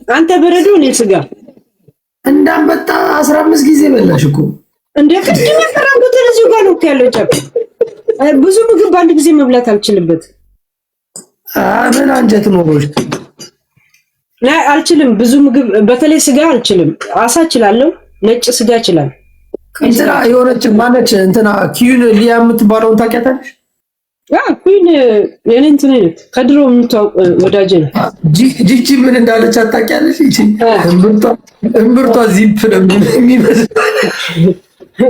አንተ በረዶ እኔ ስጋ እንዳንበጣ 15 ጊዜ በላሽ እኮ እንደ ቅድም ያቀረብኩት እዚሁ ጋር ነው ያለው። ጨብ ብዙ ምግብ በአንድ ጊዜ መብላት አልችልበት። ምን አንጀት ኖሮሽ? ላይ አልችልም። ብዙ ምግብ በተለይ ስጋ አልችልም። አሳ እችላለሁ፣ ነጭ ስጋ እችላለሁ። እንትና የሆነች ማነች እንትና ኪዩን ሊያ የምትባለውን ታውቂያታለሽ? ኩን የኔ እንትን አይነት ከድሮ የምታውቅ ወዳጄ ነው። ጂጂ ምን እንዳለች ታውቂያለሽ? እቺ እምብርቷ ዚፕ ነው የሚመስለው።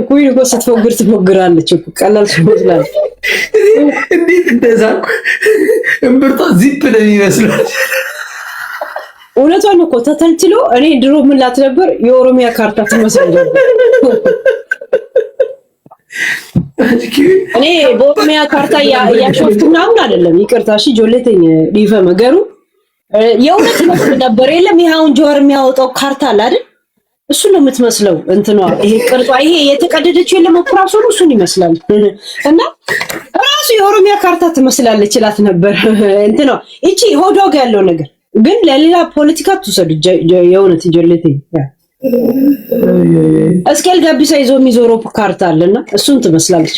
ኩን እኮ ስትፎግር ትፎግራለች እኮ ቀላል ትመስላለች። እንዴት እንደዛ እምብርቷ ዚፕ ነው የሚመስለው። እውነቷን እኮ ተተልትሎ እኔ ድሮ ምን ላት ነበር የኦሮሚያ ካርታ ትመስል ነበር። እኔ በኦሮሚያ ካርታ ያሾፍኩ ምናምን አይደለም። ይቅርታ እሺ ጆሌተኝ ዲፈ መገሩ የእውነት ነበር። የለም ይሄውን ጆር የሚያወጣው ካርታ አለ አይደል? እሱ ነው የምትመስለው። እንትኗ ይሄ ቅርጿ ይሄ የተቀደደችው የለም ኦፕራሶኑ እሱን ይመስላል። እና ራሱ የኦሮሚያ ካርታ ትመስላለች እላት ነበር። እንትኗ እቺ ሆዶግ ያለው ነገር ግን ለሌላ ፖለቲካ ትውሰዱ። የእውነት ጆሌተኝ እስኬል ጋቢሳ ይዞ የሚዞረው ካርታ አለና እሱን ትመስላለች።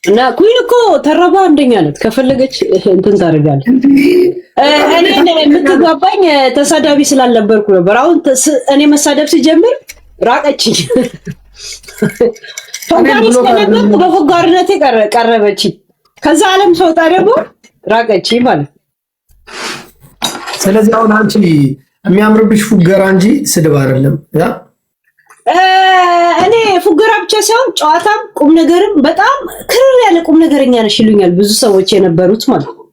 እና ኩን እኮ ተረባ አንደኛ ናት። ከፈለገች እንትን ታደርጋለች። እኔ የምትግባባኝ ተሳዳቢ ስላልነበርኩ ነበር። አሁን እኔ መሳደብ ሲጀምር ራቀችኝ። ፎጋሪስ ከነበርኩ በፎጋሪነቴ ቀረበች። ከዛ ዓለም ሰውጣ ደግሞ ራቀችኝ ማለት። ስለዚህ አሁን አንቺ የሚያምርብሽ ፉገራ እንጂ ስድብ አይደለም። ያ እኔ ፉገራ ብቻ ሳይሆን ጨዋታም ቁም ነገርም በጣም ክርር ያለ ቁም ነገረኛ ነሽ ይሉኛል ብዙ ሰዎች የነበሩት ማለት ነው።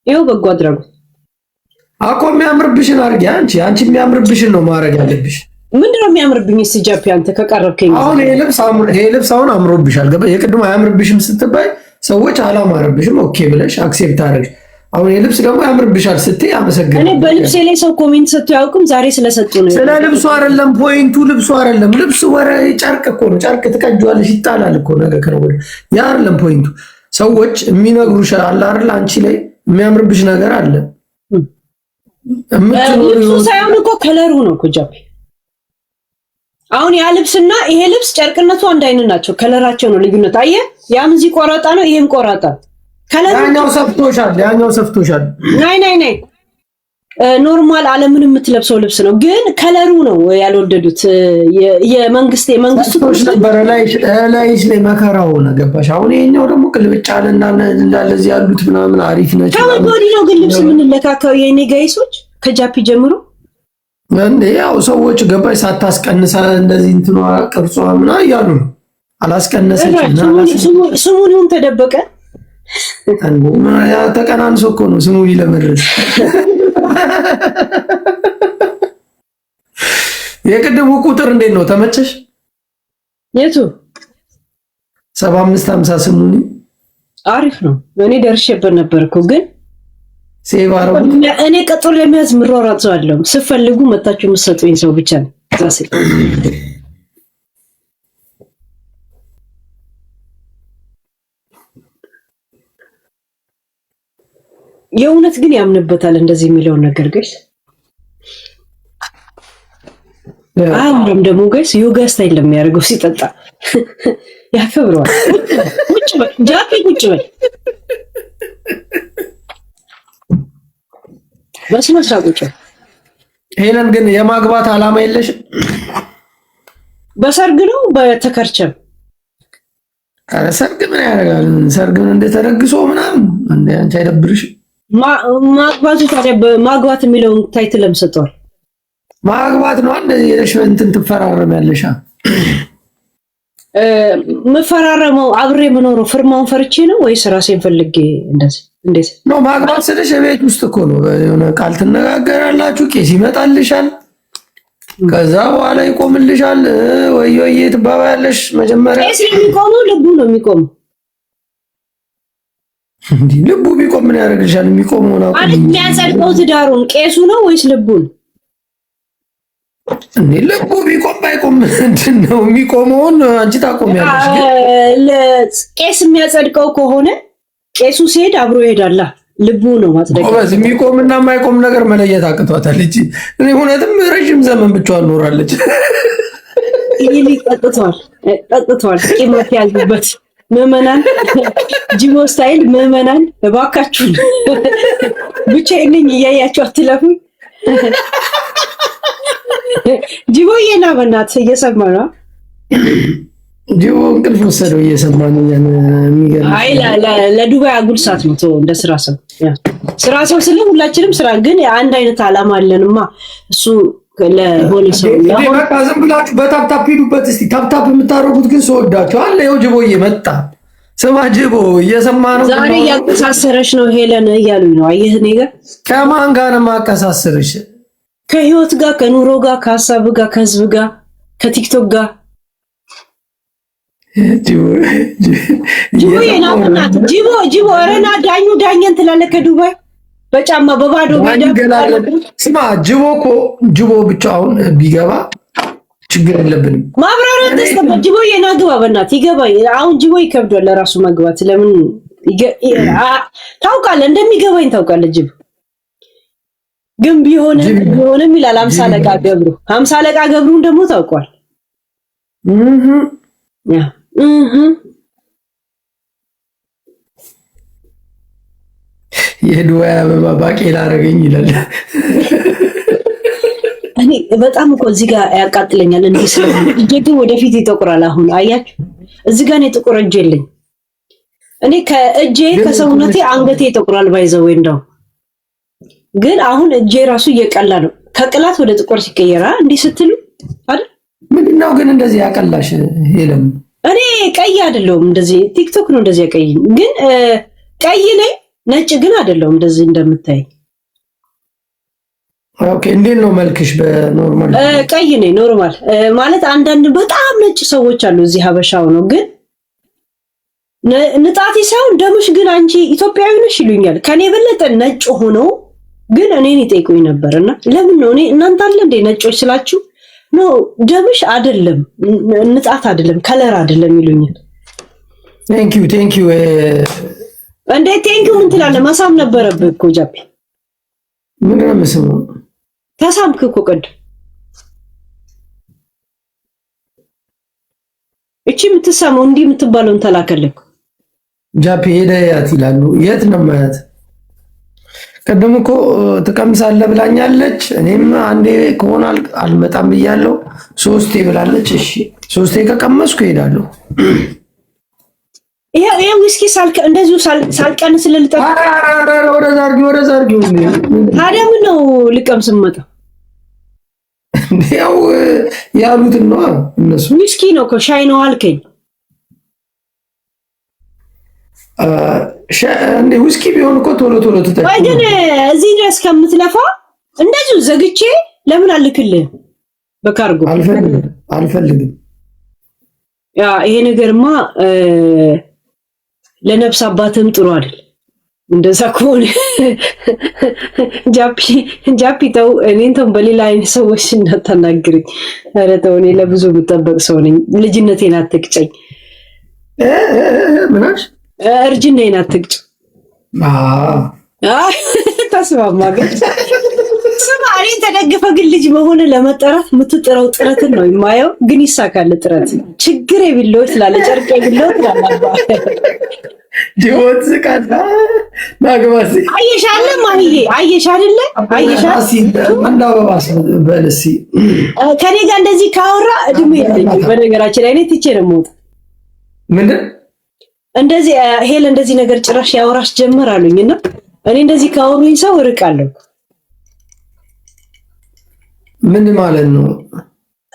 ይኸው በጎ አድራጎት አቆ የሚያምርብሽን አድርጊ። አንቺ የሚያምርብሽን ነው ማድረግ ያለብሽ። ምንድነው የሚያምርብኝ? ሲጃፒ አንተ ከቀረብከኝ አሁን ይሄ ልብስ አሁን አምሮብሻል። የቅድሙ አያምርብሽም ስትባይ ሰዎች አላማረብሽም ኦኬ ብለሽ አክሴፕት አድርገሽ አሁን የልብስ ደግሞ ያምርብሻል ስትይ አመሰግናለሁ። እኔ በልብሴ ላይ ሰው ኮሜንት ሰጥቶ ያውቁም ዛሬ ስለሰጡ ነው። ስለ ልብሱ አይደለም ፖይንቱ፣ ልብሱ አይደለም። ልብሱ ወረ ጨርቅ እኮ ነው። ጨርቅ ትቀጇለሽ ይጣላል እኮ ነገ ከነገ ወዲያ። ያ አይደለም ፖይንቱ። ሰዎች የሚነግሩሽ አለ አይደል? አንቺ ላይ የሚያምርብሽ ነገር አለ። ልብሱ ሳይሆን እኮ ከለሩ ነው እኮ ጃፒ። አሁን ያ ልብስና ይሄ ልብስ ጨርቅነቱ አንድ አይነት ናቸው። ከለራቸው ነው ልዩነት። አየህ፣ ያም እዚህ ቆራጣ ነው፣ ይሄም ቆራጣ። ያኛው ሰፍቶሻል። ናይ ኖርማል ዓለምን የምትለብሰው ልብስ ነው፣ ግን ከለሩ ነው ያልወደዱት። የመንግስቱ ነበር ላይሽ ላይ መከራው ነው ገባሽ? አሁን ይሄኛው ደግሞ ቅልብጭ አለና እንደዚህ ያሉት ምናምን አሪፍ ነች። ከወዲ ነው ግን ልብስ የምንለካከው የኔ ጋይሶች ከጃፒ ጀምሮ እንዴ ያው ሰዎች ገባሽ ሳታስቀንሳ እንደዚህ እንትኗ ቅርጿ ምናምን እያሉ ነው። አላስቀነሰችና ስሙን ይሁን ተደበቀ ያ ተቀናንሶ እኮ ነው ስሙን ለመድረስ። የቅድሙ ቁጥር እንዴት ነው ተመቸሽ? የቱ 7550 ስሙኒ አሪፍ ነው። እኔ ደርሼበት ነበርኩ ግን ሴቭ አረቡ። እኔ ቀጥሎ ለሚያዝ ምሮራት ሰው አለው። ስፈልጉ መጣችሁ መስጠቱኝ ሰው ብቻ ነው ዛሴ። የእውነት ግን ያምንበታል እንደዚህ የሚለውን ነገር ጋይስ። አሁንም ደግሞ ጋይስ ዮጋ ስታይል ለሚያደርገው ሲጠጣ ያከብረዋል። ቁጭ በል ጃፒ ቁጭ በል በስመ ስርዓት ቁጭ በል። ሄለን ግን የማግባት አላማ የለሽም? በሰርግ ነው በተከርቸም? አረ ሰርግ ምን ያደርጋል? ሰርግ ምን እንደተረግሶ ምናምን እንደ አንቺ አይደብርሽ? ማግባቱ ታዲያ በማግባት የሚለውን ታይትል ለምሰጠዋል። ማግባት ነው እንደዚህ የለሽ እንትን ትፈራረሚያለሽ። መፈራረመው አብሬ መኖረው ፍርማውን ፈርቼ ነው ወይስ ራሴን ፈልጌ እንደዚህ እንዴት ነው? ማግባት ስለሽ ቤት ውስጥ እኮ ነው። የሆነ ቃል ትነጋገራላችሁ፣ ቄስ ይመጣልሻል፣ ከዛ በኋላ ይቆምልሻል። ወይ ትባባያለሽ። መጀመሪያ ቄስ የሚቆመው ልቡ ነው የሚቆመው። እንዴ ልቡ ቢቆም ምን ያደርግልሻል? የሚቆመው ነው ማለት የሚያጸድቀው ትዳሩን ቄሱ ነው ወይስ ልቡን? እንዴ ልቡ ቢቆም ባይቆም ምንድን ነው የሚቆመውን አንቺ ታቆሚያለሽ። ቄስ የሚያጸድቀው ከሆነ ቄሱ ሲሄድ አብሮ ይሄዳላ። ልቡ ነው ማጽደቅ። ጎበዝ የሚቆምና የማይቆም ነገር መለየት አቅቷታል እቺ። እኔ እውነትም ረጅም ዘመን ብቻዋን ኖራለች። ይሄ ጠጥቷል ቂማት ያዙበት ምዕመናን፣ ጂሞ ስታይል ምዕመናን እባካችሁ ብቻዬን ነኝ እያያችሁ አትለፉ። ጂቦዬ ና በእናትህ እየሰማ ነው። ጂቦ እንቅልፍ ወሰደው እየሰማ ነው። የሚገርም አይ ለዱባይ አጉል ሰዓት ነው። እንደ ስራ ሰው ስለ ሁላችንም ስራ ግን አንድ አይነት አላማ አለንማ። እሱ ለሆነ ሰው በቃ ዝም ብላችሁ በታፕታፕ ሂዱበት። እስቲ ታፕታፕ የምታደርጉት ግን ሰወዳችሁ አለ። ይኸው ጅቦዬ መጣ። ስማ ጅቦ እየሰማ ነው። ዛሬ እያቀሳሰረሽ ነው ሄለን እያሉኝ ነው። አየህ እኔ ጋር ከማን ጋር ነው የማቀሳሰርሽ? ከህይወት ጋር፣ ከኑሮ ጋር፣ ከሀሳብ ጋር፣ ከህዝብ ጋር፣ ከቲክቶክ ጋር ጅቦ የናፍናት ጅቦ ረና ዳኘን ትላለህ ከዱባይ በጫማ በባዶ ሜዳ። ስማ ጅቦ እኮ ጅቦ ብቻውን ቢገባ ችግር የለብንም። ማብራሪያ ተስተበት ጅቦ የናግባ በእናትህ ይገባኝ። አሁን ጅቦ ይከብዳል ለራሱ መግባት። ለምን ታውቃለህ? እንደሚገባኝ ታውቃለህ። ጅቦ ግን ቢሆንም ይላል 50 አለቃ ገብሩ። 50 አለቃ ገብሩን ደግሞ ታውቋል። የዱባይ አበባ ባቄላ አደረገኝ ይላል። እኔ በጣም እኮ እዚህ ጋር ያቃጥለኛል። እንዲህ ስለሆነ እጄ ግን ወደፊት ይጠቁራል። አሁን አያችሁ እዚህ ጋር ነው ጥቁር እጄ የለኝ። እኔ ከእጄ ከሰውነቴ አንገቴ ይጠቁራል። ባይዘው እንደው ግን አሁን እጄ ራሱ እየቀላ ነው። ከቅላት ወደ ጥቁር ሲቀየራ እንዲህ ስትሉ አይደል? ምንድነው ግን እንደዚህ ያቀላሽ ሄለም? እኔ ቀይ አይደለሁም። እንደዚህ ቲክቶክ ነው እንደዚህ ቀይ ግን ቀይ ነኝ፣ ነጭ ግን አይደለሁም። እንደዚህ እንደምታይ ኦኬ። እንዴት ነው መልክሽ? በኖርማል ቀይ ነኝ። ኖርማል ማለት አንዳንድ በጣም ነጭ ሰዎች አሉ እዚህ ሀበሻው ነው ግን ንጣቴ ሳይሆን ደምሽ ግን አንቺ ኢትዮጵያዊ ነሽ ይሉኛል። ከኔ በለጠ ነጭ ሆኖ ግን እኔን ይጠይቁኝ ነበርና ለምን ነው እኔ እናንተ አለ እንደ ነጮች ስላችሁ ኖ ደምሽ አይደለም ንጣት አይደለም ከለር አይደለም ይሉኛል። ቴንክ ዩ እንዴ ቴንክ ዩ ምን ትላለህ? መሳም ነበረብህ እኮ ጃፒ። ምን ነው መስሙ? ተሳምክ እኮ ቅድም። እቺ የምትሰማው እንዲህ የምትባለውን ተላከልክ ጃፒ። ሄደያት ይላሉ። የት ነው ማለት? ቅድም እኮ ትቀምሳለህ ብላኛለች። እኔም አንዴ ከሆነ አልመጣም ብያለሁ። 3 ብላለች። እሺ 3 ከቀመስኩ እሄዳለሁ። ይሄ ዊስኪ እንደዚሁ ሳልቀንስ ልልጠጥ። ወደዛ አድርጊው። ታዲያ ምን ነው ልቀምስ መጣ? ያው ያሉትን ነው እነሱ። ዊስኪ ነው እኮ ሻይ ነው አልከኝ። እንዴ ውስኪ ቢሆን እኮ ቶሎ ትጠጪ። ወይ ግን እዚህ ድረስ ከምትለፋ እንደዚሁ ዘግቼ ለምን አልክልህ በካርጎ? አልፈልግም። ያ ይሄ ነገርማ ለነፍስ አባትም ጥሩ አይደል። እንደዛ ከሆነ ጃፒ ተው፣ እኔን ተው፣ በሌላ አይነት ሰዎች እንዳታናግረኝ። ኧረ ተው፣ እኔ ለብዙ የምጠበቅ ሰው ነኝ። ልጅነቴን አትቅጨኝ። ምናሽ እርጅናዬን አትቅጭ። ተስማማ ግን ስማ፣ እኔን ተደግፈ ግን ልጅ መሆን ለመጠራት የምትጥረው ጥረትን ነው የማየው። ግን ይሳካል ጥረት። ችግር የቢለው ትላለ፣ ጨርቅ የቢለው ትላለ። ዲቦት ዝቃና ናግባሲ አየሻለ ማህዬ አየሻለ አንዳበባስ በልሲ ከኔ ጋር እንደዚህ ካወራ እድሜ የለኝም። በነገራችን ላይ እኔ ትቼ ነው የምወጣው። ምንድን እንደዚህ ሄል እንደዚህ ነገር ጭራሽ ያወራሽ ጀመር አሉኝና እኔ እንደዚህ ካወሩኝ ሰው እርቃለሁ። ምን ማለት ነው?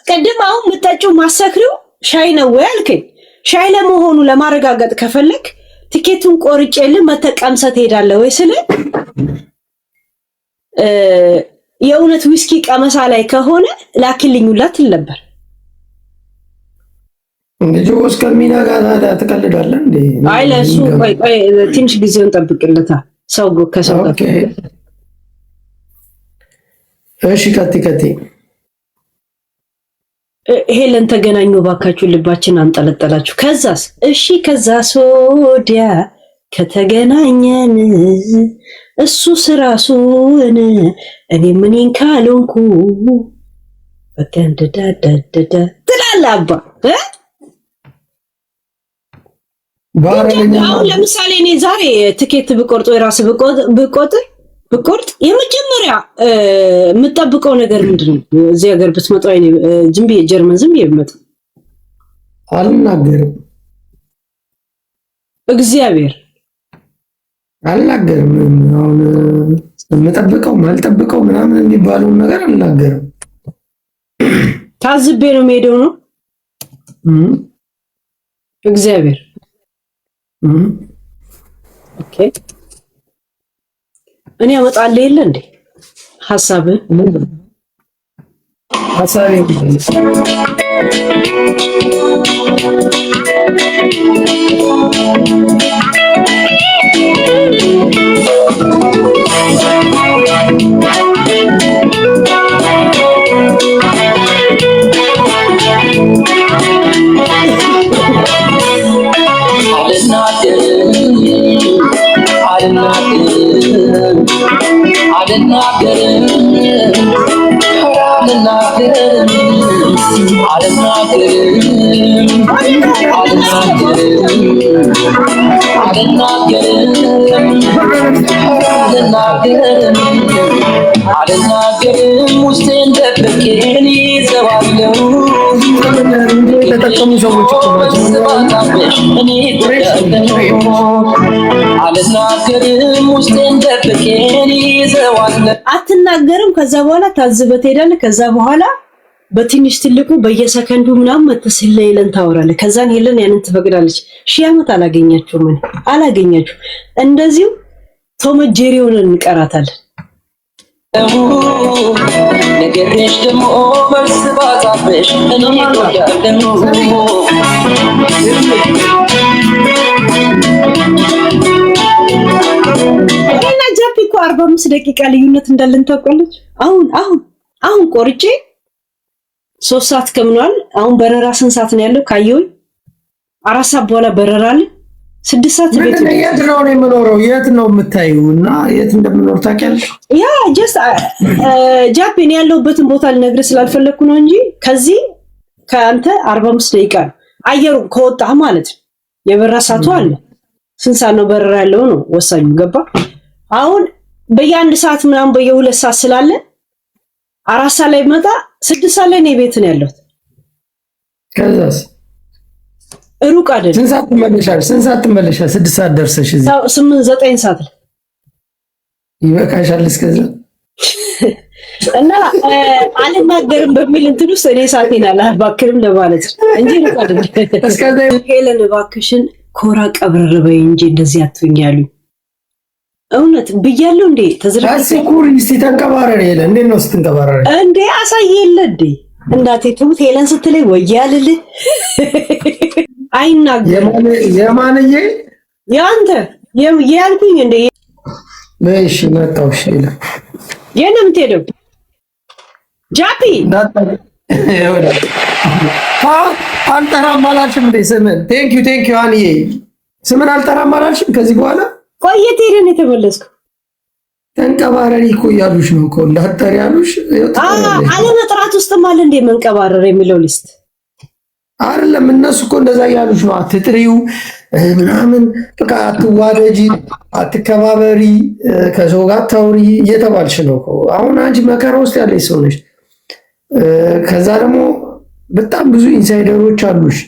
ቅድም አሁን የምጠጪው ማሰክሪው ሻይ ነው ወይ አልከኝ። ሻይ ለመሆኑ ለማረጋገጥ ከፈለክ ቲኬቱን ቆርጬልህ መተቀምሰት ሄዳለህ ወይ ስለ የእውነት ዊስኪ ቀመሳ ላይ ከሆነ ላክልኝ ሁላ ትል ነበር። እንግዲህ እስከሚነጋ ታዲያ ትቀልዳለህ እንዴ? አይ ለሱ ቆይ ትንሽ ጊዜውን ጠብቅለታ ሰው ከሰው ጋር። እሺ ከቲ ሄለን ተገናኙ ባካችሁ፣ ልባችን አንጠለጠላችሁ። ከዛስ እሺ ከዛስ ወዲያ ከተገናኘን እሱ ስራሱን እኔ ምኔን ካልሆንኩ በቀንደዳዳዳ ትላለህ አባ። አሁን ለምሳሌ እኔ ዛሬ ትኬት ብቆርጥ ወይ ራስ ብቆርጥ የመጀመሪያ የምጠብቀው ነገር ምንድን ነው? እዚህ ሀገር ብትመጣ ወይ ዝም ብዬ ጀርመን ዝም ብዬ ብመጣ አልናገርም። እግዚአብሔር አልናገርም። አሁን የምጠብቀው ማልጠብቀው ምናምን የሚባለውን ነገር አልናገርም። ታዝቤ ነው የምሄደው ነው እግዚአብሔር። ኦኬ እኔ አመጣልህ የለ እንዴ ሐሳብህ ተጠቀሙ ሰዎች አትናገርም። ከዛ በኋላ ታዝበህ ትሄዳለህ። ከዛ በኋላ በትንሽ ትልቁ በየሰከንዱ ምናምን መተስለ ሄለን ታወራለህ። ከዛን ሄለን ያንን ትፈቅዳለች። ሺህ ዓመት አላገኛችሁም እንደዚሁ ቶም ጄሪ ሆነን እንቀራታለን። ነገርሽ ደግሞ መልስ ባጣብሽ እኔ ወዳለሁ እና ጃፒ እኮ 45 ደቂቃ ልዩነት እንዳለን ታውቃለች። አሁን ቆርጬ 3 ሰዓት ከምኗል። አሁን በረራ ስንት ሰዓት ነው ያለው? ካየሁኝ 4 ሰዓት በኋላ በረራ አለ። 6 ሰዓት ቤት ነው። የት ነው የምኖረው? የት ነው የምታዪው? እና የት እንደምኖር ታውቂያለሽ? ያ ጀስት ጃፓን ያለሁበትን ቦታ ልነግርህ ስላልፈለኩ ነው እንጂ ከዚህ ከአንተ 45 ደቂቃ ነው አየሩ ከወጣህ ማለት ነው። የበረራ ሰዓቱ አለ። ስንት ሰዓት ነው በረራ ያለው ነው ወሳኙ። ገባ? አሁን በየአንድ ሰዓት ምናምን በየ2 ሰዓት ስላለ 4 ሰዓት ላይ መጣ 6 ሰዓት ላይ ነው ቤት ነው ያለሁት። ከዛስ ሩቅ አይደለም። ስንት ሰዓት ትመለሻለሽ? 6 ሰዓት ደርሰሽ እዚህ 9 ሰዓት ላይ ይበቃሻል። እስከዛ እና አልናገርም በሚል እንትን ውስጥ እኔ ሰዓቴን አላባክርም ለማለት እንጂ ሩቅ አይደለም። እስከዛ ሄለን እባክሽን ኮራ ቀብረር በይ እንጂ እንደዚህ አትሁኝ ያሉኝ። እውነት ብያለሁ እንዴ? ተዝረክኩሪ እስቲ ተንቀባረር። ሄለን እንዴት ነው ስትንቀባረር እንዴ? አሳየለ እንዴ እንዳቴ ትሙት ሄለን ስትለኝ ወያልል አይናገር የማንዬ ያንተ ያልኩኝ እንዴ? እሺ መጣው። እሺ ይላል የት ነው የምትሄደው? ጃፒ አልጠራም አላልሽም እንዴ ስምን? ቴንክ ዩ አንዬ ስምን አልጠራም አላልሽም? ከዚህ በኋላ ቆየት ሄደን የተመለስከው ተንቀባረሪ እኮ እያሉሽ ነው እኮ እንዳትጠሪ ያሉሽ። አለመጥራት ውስጥም አለ እንዴ መንቀባረር የሚለው ሊስት አይደለም። እነሱ እኮ እንደዛ እያሉሽ ነው። አትጥሪው ምናምን በቃ አትዋደጂ፣ አትከባበሪ፣ ከሰው ጋር ታውሪ እየተባልሽ ነው እኮ። አሁን አንቺ መከራ ውስጥ ያለሽ ሰው ነሽ። ከዛ ደግሞ በጣም ብዙ ኢንሳይደሮች አሉሽ።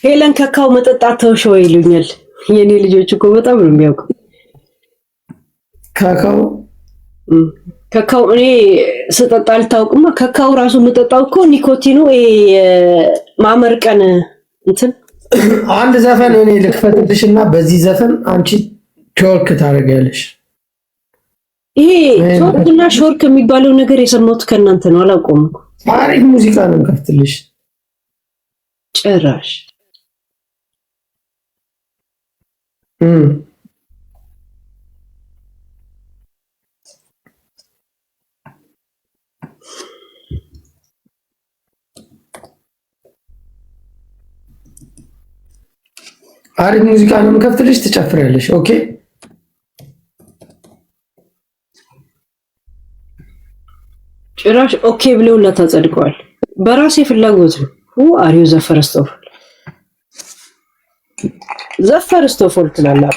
ሄለን ከካው መጠጣት ተውሽው ይሉኛል የኔ ልጆች እኮ በጣም ነው የሚያውቁ። ከካው እኔ ስጠጣ አልታውቅማ። ከካው ራሱ የምጠጣው እኮ ኒኮቲኑ ማመርቀን እንትን አንድ ዘፈን እኔ ልክፈትልሽና በዚህ ዘፈን አንቺ ሾርክ ታደርጊያለሽ። ይሄ ሾርክና ሾርክ የሚባለው ነገር የሰማሁት ከእናንተ ነው። አላውቀውም። አሪፍ ሙዚቃ ነው ከፍትልሽ ጭራሽ አሪፍ ሙዚቃ ነው የምከፍትልሽ፣ ትጨፍሪያለሽ። ኦኬ ጭራሽ ኦኬ ብለው ተጸድቀዋል። በራሴ ፍላጎት ነው። አሪው ዘፈርስቶፎል ትላለህ።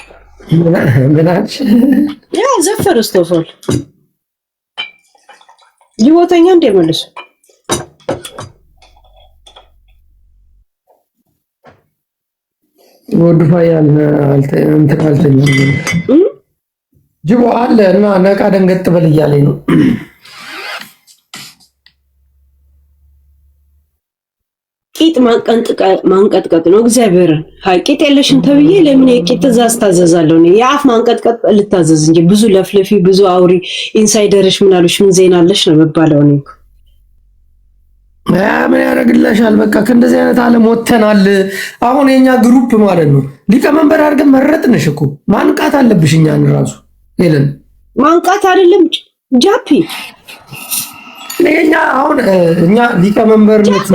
ምናች ያ ዘፈርስቶፎል ይወተኛ እንደመለስ ወድፋያል አልተኛም ጅቦ አለ እና ነቃ ደንገጥ በል እያለኝ ነው። ቂጥ ማንቀጥቀጥ ነው። እግዚአብሔርን ቂጥ የለሽን ተብዬ ለምን የቂጥ ትእዛዝ ታዘዛለሁ? የአፍ ማንቀጥቀጥ ልታዘዝ እንጂ ብዙ ለፍለፊ ብዙ አውሪ ኢንሳይደርሽ ምን አሉሽ ምን ዜና አለሽ ነው የሚባለው። እኔ ምን ያደርግልሻል? በቃ ከእንደዚህ አይነት ዓለም ወጥተናል። አሁን የኛ ግሩፕ ማለት ነው ሊቀመንበር አድርገን መረጥንሽ እኮ ማንቃት አለብሽ። እኛን ራሱ ሄለን ማንቃት አይደለም ጃፒ እኛ አሁን እኛ ሊቀመንበርነት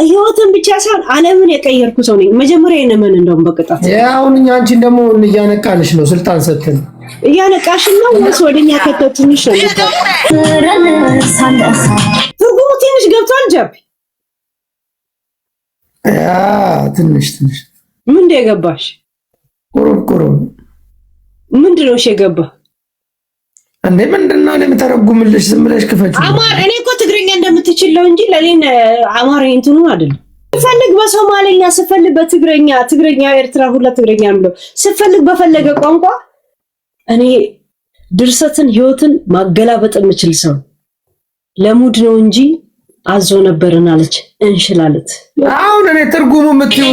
ህይወትን ብቻ ሳይሆን ዓለምን የቀየርኩ ሰው ነኝ። መጀመሪያ የነመን እንደውም በቅጣት አሁን እኛ አንቺን ደግሞ እያነቃንሽ ነው። ስልጣን ሰጥተን እያነቃሽን ነው ወይስ ወደኛ ከተትንሽ ነው? ትርጉሙ ትንሽ ገብቷል ጃፒ? ትንሽ ምን የገባሽ? ቆሮብ ምንድን ነው የገባ እንዴ? ምንድነው ለምተረጉምልሽ? ዝም ብለሽ ክፈች። እኔ እኮ ትግርኛ እንደምትችለው እንጂ ለኔን አማርኛ እንትኑ አይደለም። ስፈልግ በሶማሌኛ ስፈልግ በትግርኛ ኤርትራ ሁላ ትግርኛ ነው ስፈልግ በፈለገ ቋንቋ እኔ ድርሰትን ህይወትን ማገላበጥ የምችል ሰው ለሙድ ነው እንጂ አዞ ነበርን አለች እንሽላለት። አሁን እኔ ትርጉሙ የምትይው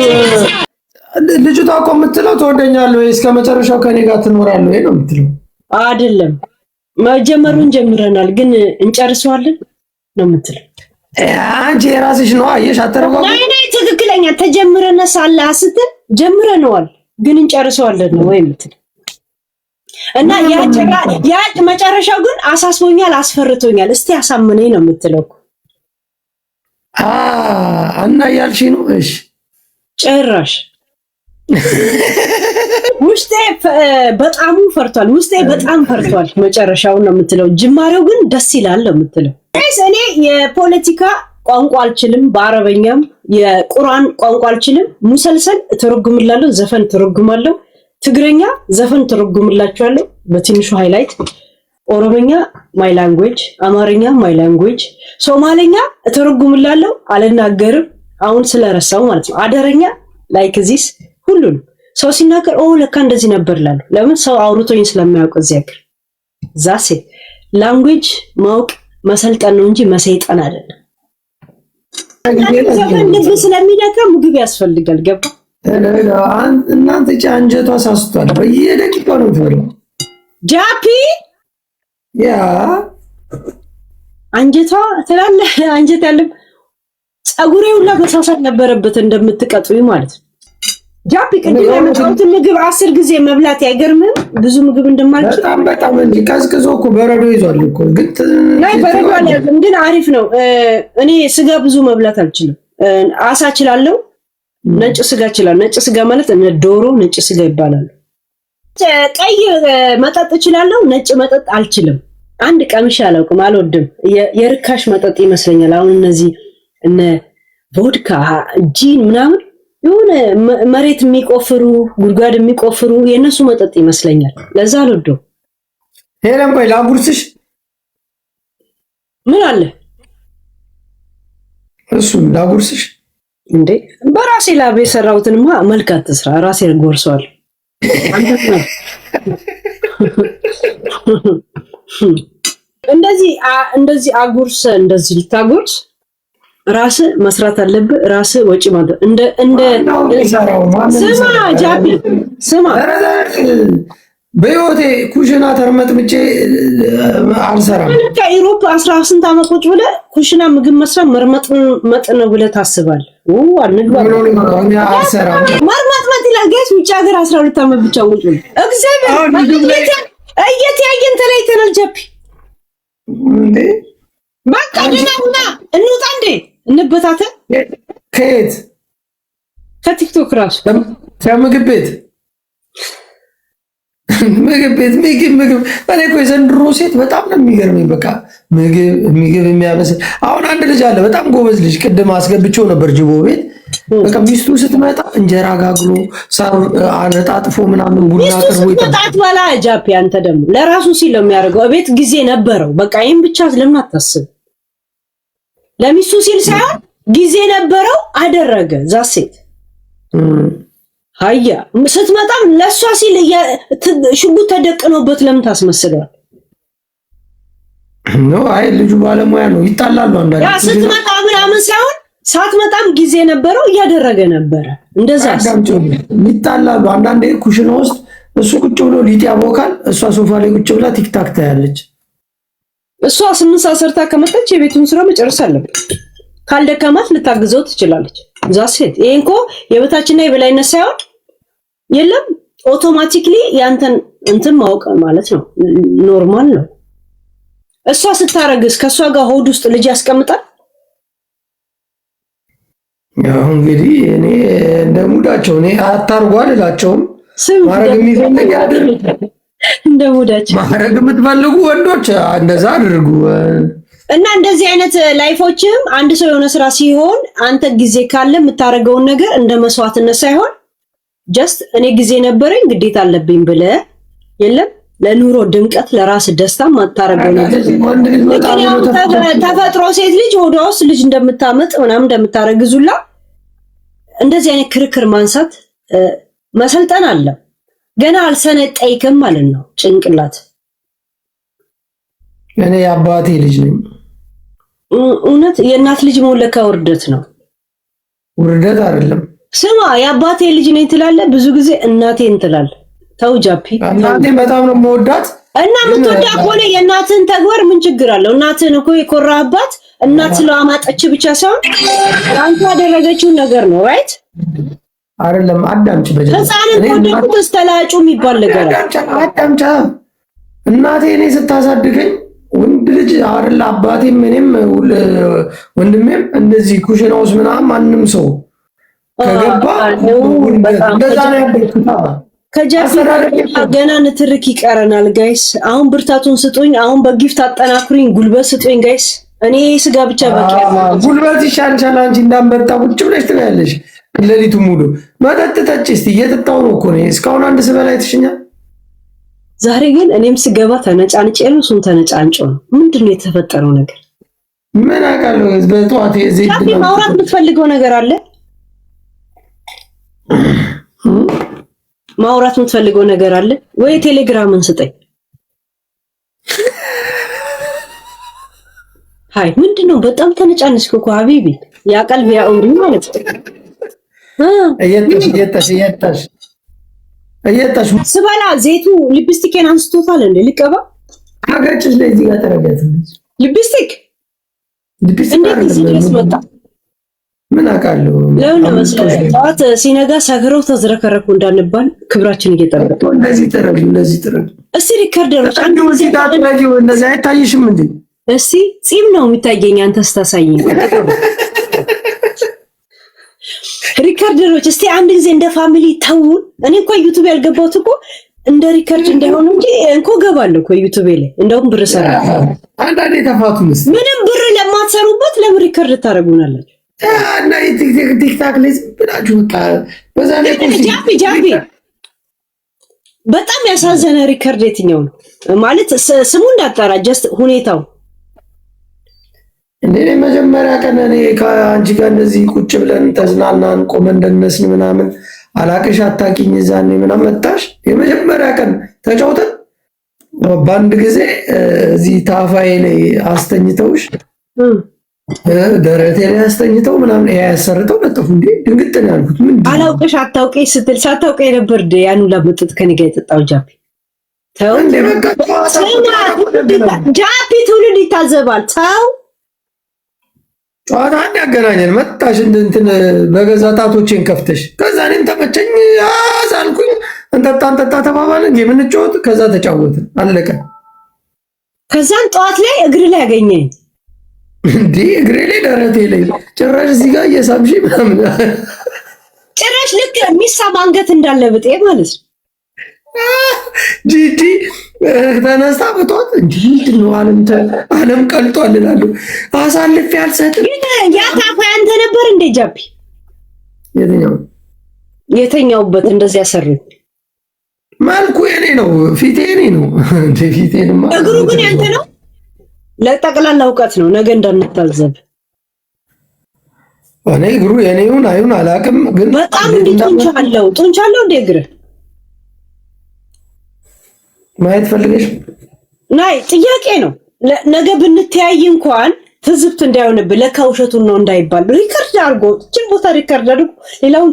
ልጅቷ እኮ የምትለው ትወደኛለህ ወይ እስከ መጨረሻው ከኔ ጋር ትኖራለህ ወይ ነው የምትለው አይደለም። መጀመሩን ጀምረናል ግን እንጨርሰዋለን ነው የምትለው። አንቺ የራስሽ ነው አየሽ። አተረጋጋ ናይ ትክክለኛ ተጀምረና ሳላ ስትል ጀምረናል ግን እንጨርሰዋለን ነው ወይ የምትለው። እና ያ መጨረሻው ግን አሳስቦኛል፣ አስፈርቶኛል፣ እስቲ አሳምነኝ ነው የምትለው። እና ያልሽ ነው። እሺ ጭራሽ ውስጤ በጣም ፈርቷል። መጨረሻውን ነው የምትለው። ጅማሬው ግን ደስ ይላል ነው የምትለው። እኔ የፖለቲካ ቋንቋ አልችልም፣ በአረበኛም የቁርአን ቋንቋ አልችልም። ሙሰልሰል ተረጉምላለሁ፣ ዘፈን ተረጉማለሁ፣ ትግረኛ ዘፈን ተረጉምላችኋለሁ በትንሹ ሃይላይት፣ ኦሮሞኛ ማይ ላንጉዌጅ፣ አማርኛ ማይ ላንጉዌጅ፣ ሶማሌኛ ተረጉምላለሁ አልናገርም አሁን ስለረሳው ማለት ነው። አደረኛ ላይክ ዚስ ሁሉን ሰው ሲናገር ለካ እንደዚህ ነበር ላሉ ለምን ሰው አውርቶኝ ስለማያውቅ እዚህ ሀገር ዛሴ ላንጉዌጅ ማወቅ መሰልጠን ነው እንጂ መሰይጠን አይደለም። ልብ ስለሚነካ ምግብ ያስፈልጋል። ገባ እናንተ አንጀቷ ሳስቷል። በየደቂቃው ነው ትበለው ጃፒ ያ አንጀቷ ትላለህ። አንጀት ያለው ፀጉሬ ሁላ መሳሳት ነበረበት እንደምትቀጥሉኝ ማለት ነው። ጃፒ ቅድም ያመጣሁት ምግብ 10 ጊዜ መብላት አይገርምም? ብዙ ምግብ እንደማልችል በጣም እንጂ ቀዝቅዞ እኮ በረዶ ይዟል እኮ ግን በረዶ አይደለም ግን አሪፍ ነው። እኔ ስጋ ብዙ መብላት አልችልም። አሳ እችላለሁ፣ ነጭ ስጋ እችላለሁ። ነጭ ስጋ ማለት ዶሮ ነጭ ስጋ ይባላል። ቀይ መጠጥ እችላለሁ፣ ነጭ መጠጥ አልችልም። አንድ ቀምሼ አላውቅም፣ አልወድም። የርካሽ መጠጥ ይመስለኛል። አሁን እነዚህ እነ ቮድካ ጂን ምናምን የሆነ መሬት የሚቆፍሩ ጉድጓድ የሚቆፍሩ የነሱ መጠጥ ይመስለኛል። ለዛ አልወደው። ሄለን ቆይ ላጉርስሽ። ምን አለ እሱ ላጉርስሽ እንዴ? በራሴ ላብ የሰራሁትንማ መልካት ተስራ ራሴ ጎርሷል። እንደዚህ አጉርስ እንደዚህ ልታጎርስ ራስ መስራት አለብህ። ራስ ወጪ ማለት እንደ ስማ ጃፒ ስማ፣ በህይወቴ ኩሽና ተርመጥምጬ አልሰራም። ከኢሮፕ 18 ዓመት ቁጭ ብለህ ኩሽና ምግብ መስራት መርመጥ ነው ብለህ ታስባለህ? አልሰራም። መርመጥ ይላል ጋይስ። ውጭ ሀገር 12 ዓመት ብቻ ቁጭ ብለህ እግዚአብሔር እየተያየን ተለያይተናል። ጃፒ እንዴ በቃ ደህና ሁና እንውጣ እንዴ እንበታተን። ከየት ከቲክቶክ ራሱ ከምግብ ቤት ምግብ እኔ እኮ የዘንድሮ ሴት በጣም ነው የሚገርመኝ። በቃ ምግብ የሚያበስል አሁን አንድ ልጅ አለ፣ በጣም ጎበዝ ልጅ። ቅድም አስገብቼው ነበር ጅቦ ቤት። በቃ ሚስቱ ስትመጣ እንጀራ ጋግሎ ሳር አነጣጥፎ ምናምን ቡና አቅርቦ ይጣጣት ባላ ጃፒ። አንተ ደግሞ ለራሱ ሲል ነው የሚያደርገው። ቤት ጊዜ ነበረው። በቃ ይሄን ብቻ ለምን አታስብ? ለሚስቱ ሲል ሳይሆን ጊዜ ነበረው አደረገ። ዛሴት ሀያ ስትመጣም ለሷ ሲል ሽጉጥ ተደቅኖበት ለምን ታስመስለዋል? ነው አይ ልጁ ባለሙያ ነው። ይጣላሉ አንዳንዴ። ያ ስትመጣ ምናምን ሳይሆን ሳትመጣም ጊዜ ነበረው እያደረገ ነበረ። እንደዛ ይጣላሉ አንዳንዴ። ኩሽና ውስጥ እሱ ቁጭ ብሎ ሊጥ ያቦካል፣ እሷ ሶፋ ላይ ቁጭ ብላ ቲክታክ ታያለች። እሷ 8 ሰዓት ሰርታ ከመጣች የቤቱን ስራ መጨረስ አለበት። ካልደከማት ልታግዘው ትችላለች። ዛሴት ይሄ እንኮ የበታችና የበላይነት ሳይሆን የለም ኦቶማቲክሊ ያንተን እንትን ማወቅ ማለት ነው። ኖርማል ነው። እሷ ስታረግስ ከሷ ጋር ሆድ ውስጥ ልጅ ያስቀምጣል። ያው እንግዲህ እኔ እንደሙዳቸው እኔ አታርጓ አልላቸውም። ማረግ የሚፈልግ ያድርግ። እንደሙዳቸው ማረግ የምትፈልጉ ወንዶች እንደዛ አድርጉ። እና እንደዚህ አይነት ላይፎችም አንድ ሰው የሆነ ስራ ሲሆን አንተ ጊዜ ካለ የምታረገውን ነገር እንደ መስዋዕትነት ሳይሆን ጀስት እኔ ጊዜ ነበረኝ ግዴታ አለብኝ ብለህ የለም ለኑሮ ድምቀት ለራስ ደስታ ማታረገው ነገር ተፈጥሮ ሴት ልጅ ሆዷ ውስጥ ልጅ እንደምታመጥ ምናምን እንደምታረግዙላ እንደዚህ አይነት ክርክር ማንሳት መሰልጠን አለ። ገና አልሰነጠይክም ማለት ነው ጭንቅላት። እኔ የአባቴ ልጅ ነኝ። እውነት የእናት ልጅ መውለካ ውርደት ነው። ውርደት አይደለም። ስማ የአባቴ ልጅ ነኝ ትላለህ፣ ብዙ ጊዜ እናቴን ትላለህ። ተው ጃፒ። እናቴን በጣም ነው የምወዳት። እና የምትወዳ ከሆነ የእናትህን ተግባር ምን ችግር አለው? እናትህን እኮ የኮራህባት እናት ስለአማጠች ብቻ ሳይሆን አንተ ያደረገችውን ነገር ነው። ራይት አይደለም? አዳምጪ። ህፃንን ወደቁት ተስተላጩ የሚባል ነገር አዳምጪ። እናቴ እኔ ስታሳድገኝ ወንድ ልጅ አይደል አባቴም እኔም ወንድሜም እንደዚህ ኩሽና ውስጥ ምናምን ማንም ሰው ከገባ እንደዛ ነው ያደረኩት። ከጃፒ ገና ንትርክ ይቀረናል ጋይስ። አሁን ብርታቱን ስጡኝ። አሁን በጊፍት አጠናክሩኝ፣ ጉልበት ስጡኝ ጋይስ። እኔ ስጋ ብቻ በቂ ጉልበት ይሻልሻል። አንቺ እንዳንበጣ ቁጭ ብለሽ ትበያለሽ ሌሊቱ ሙሉ። መጠጥ ጠጪ እስቲ። እየጠጣሁ ነው እኮ ነው እስካሁን አንድ ስበላ አይተሽኛል። ዛሬ ግን እኔም ስገባ ተነጫንጬ ነው፣ እሱም ተነጫንጮ ነው። ምንድነው የተፈጠረው ነገር? ምን አውቃለሁ። በጠዋት እዚህ ማውራት የምትፈልገው ነገር አለ? ማውራት የምትፈልገው ነገር አለ ወይ? ቴሌግራምን ስጠኝ። ሃይ ምንድነው? በጣም ተነጫነስኩ እኮ ሀቢቢ። ያ ቀልብ ያ ኡሪ ማለት እየታሽ ስበላ ዘይቱ ሊፕስቲክን አንስቶታል እንዴ? ልቀባ አገጭሽ ላይ እዚህ ጋር ተረጋግጥ። ሊፕስቲክ እንዴት እዚህ ድረስ መጣ? ምን አውቃለሁ። ለምን መሰለህ ጠዋት ሲነጋ ሰክረው ተዝረከረኩ እንዳንባል ክብራችን እየጠበቀ እንደዚህ ተረግ እስቲ ሪከርደሮች አንዱ እዚህ ጋር ተረጊው። እንደዚህ አይታይሽም እንዴ? እስቲ ጺም ነው የሚታየኝ አንተ ስታሳይኝ። ሪከርደሮች እስቲ አንድ ጊዜ እንደ ፋሚሊ ተው። እኔ እንኳን ዩቲዩብ ያልገባሁት እኮ እንደ ሪከርድ እንዳይሆን እንጂ እንኮ ገባለሁ እኮ ዩቲዩብ ላይ እንደውም ብር ሰራለሁ። አንዳንዴ ተፋቱንስ ምንም ብር ለማትሰሩበት ለምን ሪከርድ ታደርጉናላችሁ? እና ቲክታክ ላይ ብላችሁ በዛ ላይ ጃፒ በጣም ያሳዘነ ሪከርድ የትኛው ነው ማለት ስሙ እንዳጠራ ጀስት ሁኔታው እንዴ? መጀመሪያ ቀን እኔ ከአንቺ ጋር እንደዚህ ቁጭ ብለን ተዝናናን ቆመን እንደነስን ምናምን አላቅሽ አታቂኝ ዛኔ ምናምን መጣሽ። የመጀመሪያ ቀን ተጫውተን በአንድ ጊዜ እዚህ ታፋዬ ላይ አስተኝተውሽ ደረቴ ላይ አስተኝተው ምናምን ያሰርተው ለጥፉ እንዴ ድንግጥ ነው ያልኩት። ምን አላውቅሽ አታውቂ ስትል ሳታውቂ ነበር ያኑ ለምጥጥ ከኔ ጋር የጠጣው ጃፒ። ተው እንዴ በቃ ጃፒ ትውልድ ይታዘባል። ተው ጨዋታ ያገናኘን መጣሽ እንትን በገዛ ጣቶቼን ከፍተሽ ከዛ እኔም ተመቸኝ አዛልኩኝ። እንጠጣ ተባባልን የምንጫወት ከዛ ተጫወትን አለቀ። ከዛን ጠዋት ላይ እግር ላይ ያገኘኝ እንዴ እግሬ ላይ ደረቴ ላይ ጭራሽ እዚህ ጋር እየሳምሽ ምናምን ጭራሽ ልክ የሚሳብ አንገት እንዳለ ብጤ ማለት ነው። ጂጂ ተነስታ ብቷት እንጂ ምንድን ነው ዓለም ቀልጧል እላለሁ። አሳልፌ አልሰጥም። ያ ታፋ ያንተ ነበር እንደ ጃፒ የተኛውበት እንደዚህ ያሰሩኝ። መልኩ የኔ ነው፣ ፊቴ የኔ ነው። እንደ ፊቴንማ እግሩ ግን ያንተ ነው። ለጠቅላላ እውቀት ነው፣ ነገ እንዳንታዘብ። እኔ እግሩ የኔውን አይሁን አላውቅም፣ ግን በጣም ጡንቻ አለው እንደ እግር ማየት ፈልገሽ ናይ ጥያቄ ነው። ነገ ብንተያይ እንኳን ትዝብት እንዳይሆንብህ ለካ ውሸቱን ነው እንዳይባል ሪከርድ አድርጎ እችን ቦታ ሪከርድ አድርጎ ሌላውን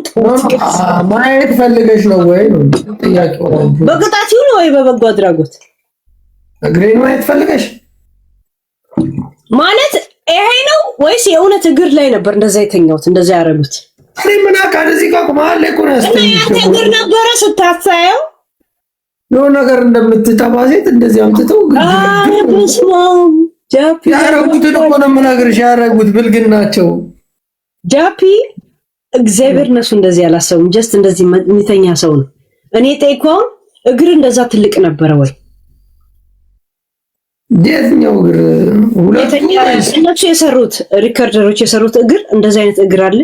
ማየት ፈልገሽ ነው ወይ ነው ጥያቄው። በቅጣት ይሁን ወይ በበጎ አድራጎት እግሬን ማየት ፈልገሽ ማለት ይሄ ነው ወይስ የእውነት እግር ላይ ነበር እንደዛ የተኛሁት እንደዛ ያረጉት? እኔ ምን አካል እዚህ ጋር መሀል ላይ ቆና ያስተኝ እግር ነበረ ስታሳየው የሆነ ነገር እንደምትጠባ ሴት እንደዚህ አምጥተው ያረጉትን እኮ ነው የምነግርሽ። ያረጉት ብልግናቸው ጃፒ እግዚአብሔር ነሱ እንደዚህ ያላሰቡም። ጀስት እንደዚህ የሚተኛ ሰው ነው። እኔ ጠይቀው እግር እንደዛ ትልቅ ነበረ ወይ? የትኛው እግር? ሁለተኛ እነሱ የሰሩት ሪከርደሮች የሰሩት እግር እንደዚህ አይነት እግር አለ?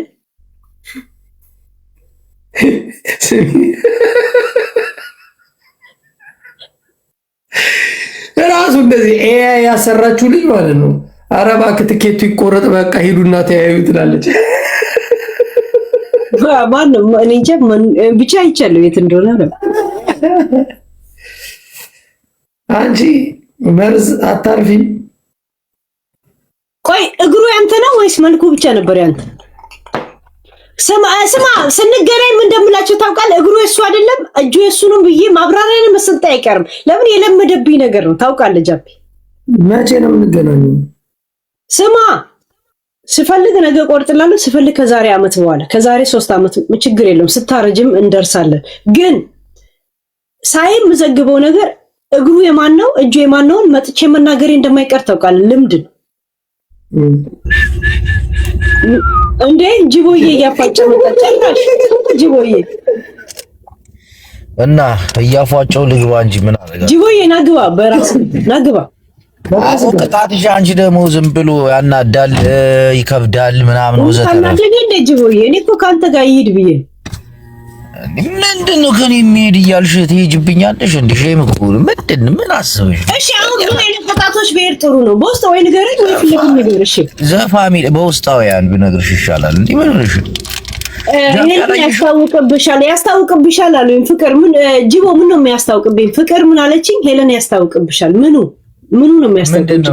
ራሱ እንደዚህ ኤአይ ያሰራችሁ ልጅ ማለት ነው። ኧረ እባክህ ትኬቱ ይቆረጥ በቃ ሂዱና ተያዩ ትላለች። ማነው? እኔ እንጃ ብቻ አይቻለሁ የት እንደሆነ ነው። አንቺ መርዝ አታርፊ። ቆይ እግሩ ያንተ ነው ወይስ መልኩ ብቻ ነበር ያንተ? ስማ ስንገናኝ ምን እንደምላችሁ ታውቃለህ? እግሩ የሱ አይደለም እጁ የሱ ነው ብዬ ማብራሪያን መስጠት አይቀርም። ለምን የለመደብኝ ነገር ነው ታውቃለህ ጃፒ። መቼ ነው የምንገናኘው? ስማ ስፈልግ ነገ ቆርጥላለሁ፣ ስፈልግ ከዛሬ ዓመት በኋላ ከዛሬ 3 ዓመት ችግር የለውም። ስታረጅም እንደርሳለን። ግን ሳይም መዘግበው ነገር እግሩ የማን ነው እጁ የማን ነው መጥቼ መናገሬ እንደማይቀር ታውቃለህ። ልምድ ነው እንዴ ጅቦዬ እያፋጨው ተጨራሽ ጅቦዬ እና እያፋጨው ልግባ እንጂ ምን አረጋ ጅቦዬ ናግባ በራስ ናግባ ቅጣትሽ አንቺ ደግሞ ዝም ብሎ ያናዳል ይከብዳል ምናምን ወዘተ ታናደኝ እንደ ጅቦዬ እኔ እኮ ካንተ ጋር ይሄድ ብዬ ምንድነው ከኔ የሚሄድ እያልሽ ትሄጂብኛለሽ እንዴ? ሼም እኮ ምን አስበሽ? እሺ አሁን ምን አይነት ቅጣቶች ብሄድ ጥሩ ነው? በውስጥ ወይ ንገረኝ ወይ ፊልም ንገረኝ። እሺ ዘፋሚል በውስጣውያን ብነግርሽ ይሻላል እንዴ? ምን ልሽ ያስታውቅብሻል አሉኝ። ፍቅር ምን ጅቦ ምን ነው የሚያስታውቅብኝ? ፍቅር ምን አለችኝ? ሄለን ያስታውቅብሻል። ምኑ ነው የሚያስታውቅብኝ?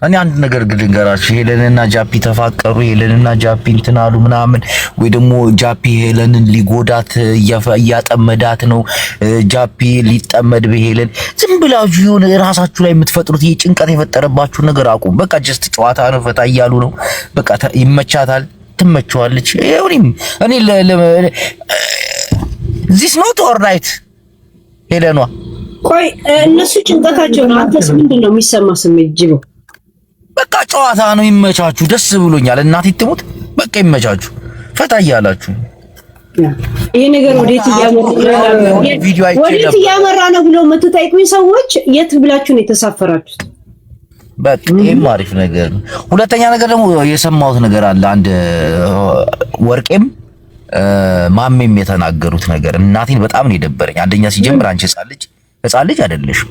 እኔ አንድ ነገር ግን ልንገራችሁ። ሄለንና ጃፒ ተፋቀሩ፣ ሄለንና ጃፒ እንትን አሉ ምናምን፣ ወይ ደግሞ ጃፒ ሄለንን ሊጎዳት እያጠመዳት ነው፣ ጃፒ ሊጠመድ በሄለን። ዝም ብላችሁ የሆነ ራሳችሁ ላይ የምትፈጥሩት ይሄ ጭንቀት የፈጠረባችሁ ነገር አቁም። በቃ ጀስት ጨዋታ ነው፣ ፈታ እያሉ ነው። በቃ ይመቻታል፣ ትመቸዋለች። እኔ ዚስ ኖት ኦልራይት ሄለኗ ቆይ እነሱ ጭንቀታቸው ነው። አንተስ ምንድነው የሚሰማ ስሜት ጅቦ? በቃ ጨዋታ ነው፣ ይመቻችሁ። ደስ ብሎኛል። እናቴ ትሙት፣ በቃ ይመቻችሁ፣ ፈታ እያላችሁ። ይሄ ነገር ወዴት እያመራ ነው ብለው የምትጠይቁኝ ሰዎች የት ብላችሁ ነው የተሳፈራችሁት? በቃ ይሄም አሪፍ ነገር ነው። ሁለተኛ ነገር ደግሞ የሰማሁት ነገር አለ። አንድ ወርቄም ማሜም የተናገሩት ነገር እናቴን በጣም ነው የደበረኝ። አንደኛ ሲጀምር አንቺ ህፃን ልጅ አይደለሽም።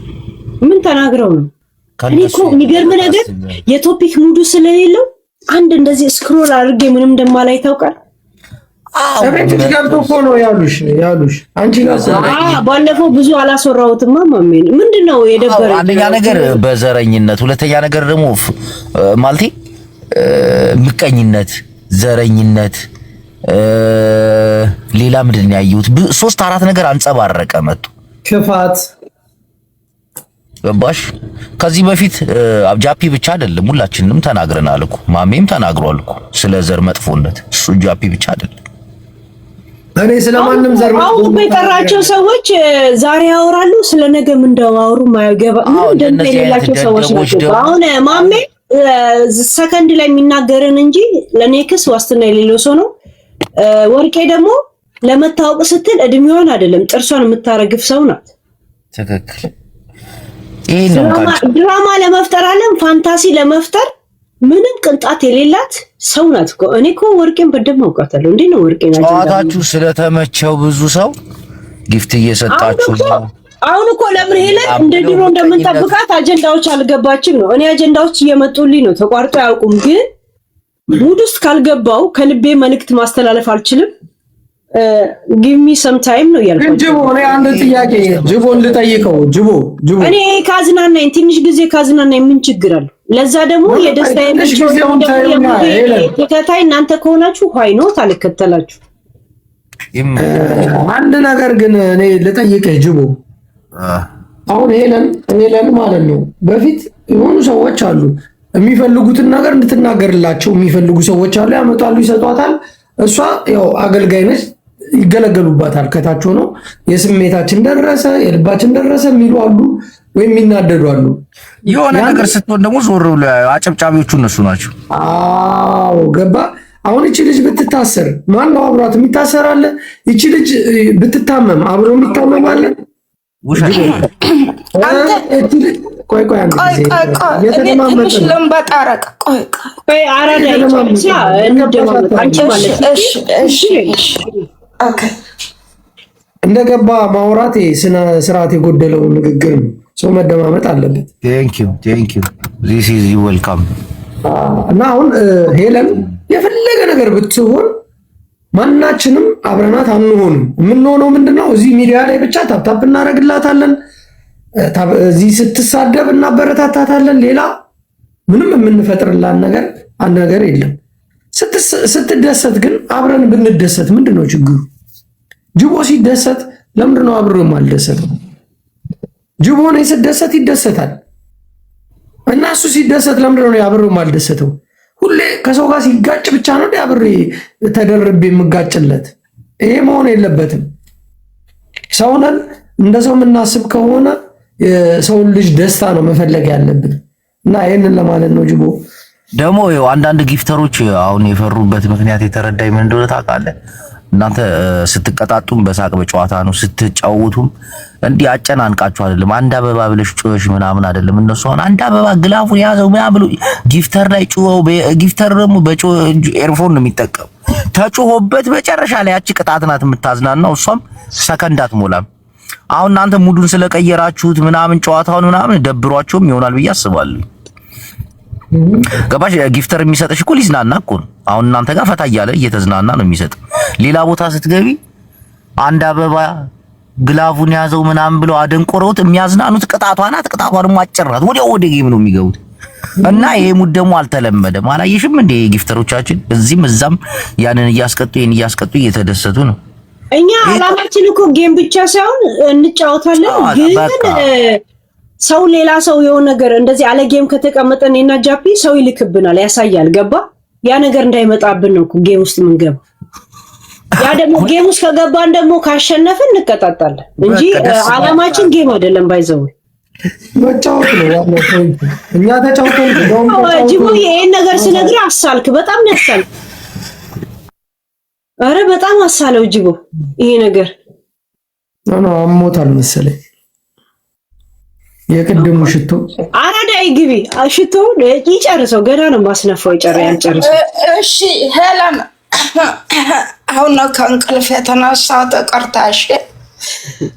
ምን ተናግረው ነው? እኔ እኮ የሚገርም ነገር የቶፒክ ሙዱ ስለሌለው አንድ እንደዚህ ስክሮል አድርጌ ምንም እንደማላይ ታውቃል። እቤትሽ ገብቶ እኮ ነው ያሉሽ አንቺ ጋር። ባለፈው ብዙ አላስወራሁትማ ማሜ። ምንድነው የደበረኝ? አንደኛ ነገር በዘረኝነት፣ ሁለተኛ ነገር ደግሞ ማለቴ ምቀኝነት፣ ዘረኝነት፣ ሌላ ምንድን ነው ያየሁት? 3-4 ነገር አንጸባረቀ መጥቶ ክፋት ገባሽ? ከዚህ በፊት ጃፒ ብቻ አይደለም ሁላችንም ተናግረናል እኮ ማሜም ተናግሯል እኮ ስለ ዘር መጥፎነት። እሱ ጃፒ ብቻ አይደለም። እኔ ስለማንም ዘር መጥፎ የጠራቸው ሰዎች ዛሬ ያወራሉ፣ ስለ ነገ ምን እንደማወሩ ማይገባ እንደሌላቸው ሰዎች ናቸው። አሁን ማሜ ሰከንድ ላይ የሚናገርን እንጂ ለኔክስ ዋስትና የሌለው ሰው ነው። ወርቄ ደግሞ ለመታወቅ ስትል እድሜዋን አይደለም ጥርሷን የምታረግፍ ሰው ናት። ትክክል። ድራማ ለመፍጠር አለም ፋንታሲ ለመፍጠር ምንም ቅንጣት የሌላት ሰው ናት እኮ። እኔ እኮ ወርቄን በደንብ አውቃታለሁ። እንዴ ነው ወርቄን ጨዋታችሁ ስለተመቸው ብዙ ሰው ጊፍት እየሰጣችሁ ነው። አሁን እኮ ለምን ሄለን እንደ ድሮ እንደምንጠብቃት አጀንዳዎች አልገባችም ነው። እኔ አጀንዳዎች እየመጡልኝ ነው፣ ተቋርጦ አያውቁም። ግን ሙድ ውስጥ ካልገባው ከልቤ መልእክት ማስተላለፍ አልችልም። give me some time ነው ያልኩት። ጅቦ እኔ አንድ ጥያቄ ጅቦን ልጠይቀው። ጅቦ እኔ ካዝናናኝ ትንሽ ጊዜ ካዝናናኝ ምን ችግር አለው? ለዛ ደግሞ የደስታዬ ምንጭ ተከታይ እናንተ ከሆናችሁ ሆይ ነው ታልከተላችሁ። አንድ ነገር ግን እኔ ልጠይቅህ ጅቦ፣ አሁን ሄለን ማለት ነው በፊት የሆኑ ሰዎች አሉ የሚፈልጉትን ነገር እንድትናገርላቸው የሚፈልጉ ሰዎች አሉ፣ ያመጣሉ፣ ይሰጧታል። እሷ ያው አገልጋይ ነች፣ ይገለገሉባታል። ከታች ሆነው የስሜታችን ደረሰ የልባችን ደረሰ የሚሉ አሉ፣ ወይም የሚናደዱ አሉ። የሆነ ነገር ስትሆን ደግሞ ዞር ብሎ አጨብጫቢዎቹ እነሱ ናቸው። አዎ ገባ። አሁን እቺ ልጅ ብትታሰር ማን ነው አብሯት የሚታሰር አለ? እቺ ልጅ ብትታመም አብሮ የሚታመም አለ? እንደገባ ማውራት ስነ ስርዓት የጎደለው ንግግር ነው። ሰው መደማመጥ አለበት። ቴንክ ዩ ዚስ ኢዝ ዌልካም። እና አሁን ሄለን የፈለገ ነገር ብትሆን ማናችንም አብረናት አንሆንም። የምንሆነው ምንድነው? እዚህ ሚዲያ ላይ ብቻ ታፕታፕ እናደርግላታለን፣ እዚህ ስትሳደብ እናበረታታታለን። ሌላ ምንም የምንፈጥርላት ነገር አንድ ነገር የለም። ስትደሰት ግን አብረን ብንደሰት ምንድነው ችግሩ? ጅቦ ሲደሰት ለምንድነው አብሮ የማልደሰተው? ጅቦ ነው ሲደሰት ይደሰታል፣ እና እሱ ሲደሰት ለምንድነው አብሮ የማልደሰተው? ሁሌ ከሰው ጋር ሲጋጭ ብቻ ነው አብሬ ተደርቤ የምጋጭለት? ይሄ መሆን የለበትም። ሰውነን እንደ ሰው የምናስብ ከሆነ የሰውን ልጅ ደስታ ነው መፈለግ ያለብን፣ እና ይሄንን ለማለት ነው። ጅቦ ደግሞ አንዳንድ ጊፍተሮች አሁን የፈሩበት ምክንያት የተረዳኝ ምን እንደሆነ ታውቃለህ? እናንተ ስትቀጣጡም በሳቅ በጨዋታ ነው፣ ስትጫወቱም እንዲህ አጨናንቃችሁ አይደለም። አንድ አበባ ብለሽ ጮሽ ምናምን አይደለም። እነሱ አሁን አንድ አበባ ግላፉን ያዘው ምናምን ብሎ ጊፍተር ላይ ጮኸው፣ ጊፍተር ደግሞ ኤርፎን ነው የሚጠቀም። ተጮሆበት መጨረሻ ላይ ያቺ ቅጣት ናት የምታዝናናው፣ እሷም ሰከንድ አትሞላም። አሁን እናንተ ሙዱን ስለቀየራችሁት ምናምን ጨዋታውን ምናምን ደብሯቸውም ይሆናል ብዬ አስባለሁ። ገባሽ? ጊፍተር የሚሰጥሽ እኮ ሊዝናና እኮ ነው። አሁን እናንተ ጋር ፈታ እያለ እየተዝናና ነው የሚሰጥ። ሌላ ቦታ ስትገቢ አንድ አበባ ግላቡን ያዘው ምናምን ብለው አደንቆረውት የሚያዝናኑት ቅጣቷ ናት። ቅጣቷ ደግሞ አጭር ናት። ወደ ጌም ነው የሚገቡት። እና ይሄ ሙድ ደግሞ አልተለመደም። አላየሽም እንዴ? ጊፍተሮቻችን እዚህም እዛም ያንን እያስቀጡ ይሄን እያስቀጡ እየተደሰቱ ነው። እኛ አላማችን እኮ ጌም ብቻ ሳይሆን እንጫወታለን። ግን ሰው ሌላ ሰው የሆነ ነገር እንደዚህ አለ ጌም ከተቀመጠን እና ጃፒ ሰው ይልክብናል፣ ያሳያል። ገባ? ያ ነገር እንዳይመጣብን ነው ጌም ውስጥ የምንገባ። ያ ደግሞ ጌም ውስጥ ከገባን ደግሞ ካሸነፍን እንቀጣጣለን እንጂ አላማችን ጌም አይደለም። ባይዘው መጫወት ነው ያለው። እኛ ተጫውተን ጅቦ ይሄን ነገር ስነግርህ አሳልክ፣ በጣም ያሳልክ። አረ በጣም አሳለው ጅቦ ይሄ ነገር ነው። አሞታል መሰለኝ የቅድሙ ሽቶ። አራዳይ ግቢ ሽቶ ይጨርሰው፣ ገና ነው ማስነፋው። ያልጨርሰው። እሺ ሄለን፣ አሁን ነው ከእንቅልፍ የተነሳው። ተቀርታሽ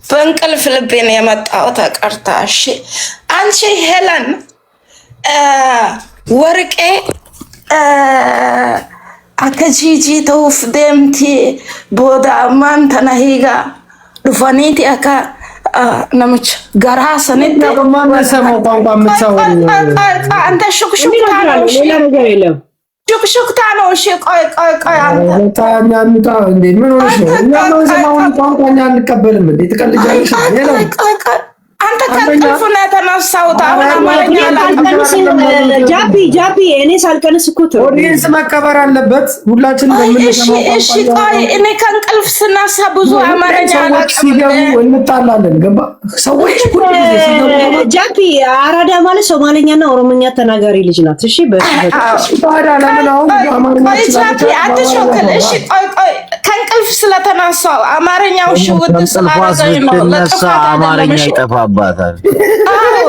በእንቅልፍ ልቤን የመጣው ተቀርታሽ። አንቺ ሄለን ወርቄ አከጂጂ ተውፍ ደምቲ ቦዳ ማን ተናሂጋ ዱፋኒቲ አካ ነምች ገራሰነት በማንሰማው ቋንቋ የምትሰውሩ አንተ ሹክሹክታ ነው። ሌላ ነገር የለም። ሹክሹክታ ነው። እሺ ቆይ አንተ ታኛኑታ እንዴ ምን ሆነሽ ነው? እኛ የምንሰማው ቋንቋ እኛ አንቀበልም እንዴ? ትቀልጃለሽ? አንተ ከእንቅልፍ ነው የተነሳው። አሁን አማርኛ ጃፒ እኔ ሳልቀንስ እኮ ኦዲየንስ መከበር አለበት። ሁላችንም በምንሰማው ቋንቋ እሺ ቆይ እኔ ከእንቅልፍ ስነሳ ብዙ አማርኛ ሲገቡ እንጣላለን። ገባ? ሰዎች ሁሉ ጊዜ ሲገቡ ጃፒ አራዳ ማለት ሶማሌኛና ኦሮሞኛ ተናጋሪ ልጅ ናት። እሺ ባዳ ለምን አሁን አማርኛ ጃፒ አትሾክል። እሺ ቆይ ከእንቅልፍ ስለተነሳው አማርኛው ሽውጥ ስላደረገኝ ነው። አማርኛ ይጠፋባታል። አዎ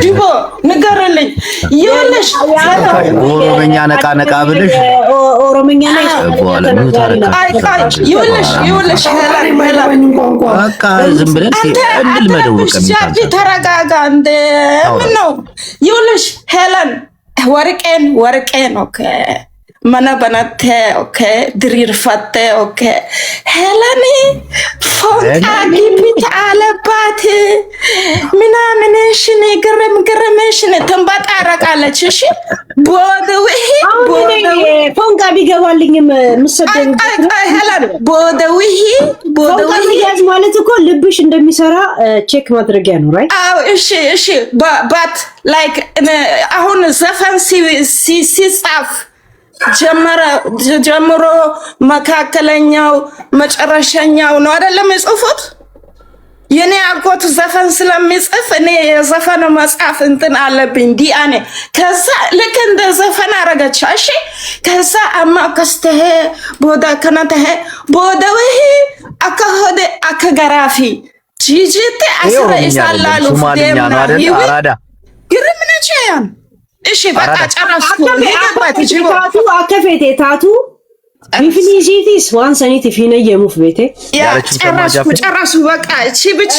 ጅቦ ንገርልኝ። ይኸውልሽ ኦሮምኛ ነቃ ነቃ ብለሽ ኦሮምኛ ላይ ይኸውልሽ በቃ ዝም ብለን እንልመደው። ጃፒ ተረጋጋ። እንደ ምን ነው? ይኸውልሽ ሄለን ወርቄን ኦኬ መነበነቴ ኦኬ ድሪርፈቴ ኦኬ ሄለን ፎንቃ ግቢት አለባት ምናምንሽን ግርምሽን ትንበጣረቃለች። እሺ ቦደውሂ ፎንቃ ቢገባልኝም ምሰደኝ ሄለን ቦደውሂ ያዝ ማለት እኮ ልብሽ እንደሚሰራ ቼክ ማድረጊያ ነው ራይት? አዎ እሺ ባት ላይክ አሁን ዘፈን ሲጻፍ ጀምሮ መካከለኛው መጨረሻኛው ነው አይደለም የጽፉት። የኔ አጎት ዘፈን ስለሚጽፍ እኔ የዘፈን መጽሐፍ እንትን አለብኝ ዲአኔ። ከዛ ልክ እንደ ዘፈን አረገች። እሺ ከዛ አማ ከስተሄ ቦዳ ከናተሄ ቦዳውሂ አከሆደ አከገራፊ ጂጂቴ አስረ ይሳላሉ አራዳ ግርምነቻያን እሺ በቃ ጨረስኩ። አከፌቴ ታቱ ቢፍኒሲቲስ ዋን ሰኒት ፊነ የሙፍ ቤቴ ጨረስኩ በቃ እቺ ብቻ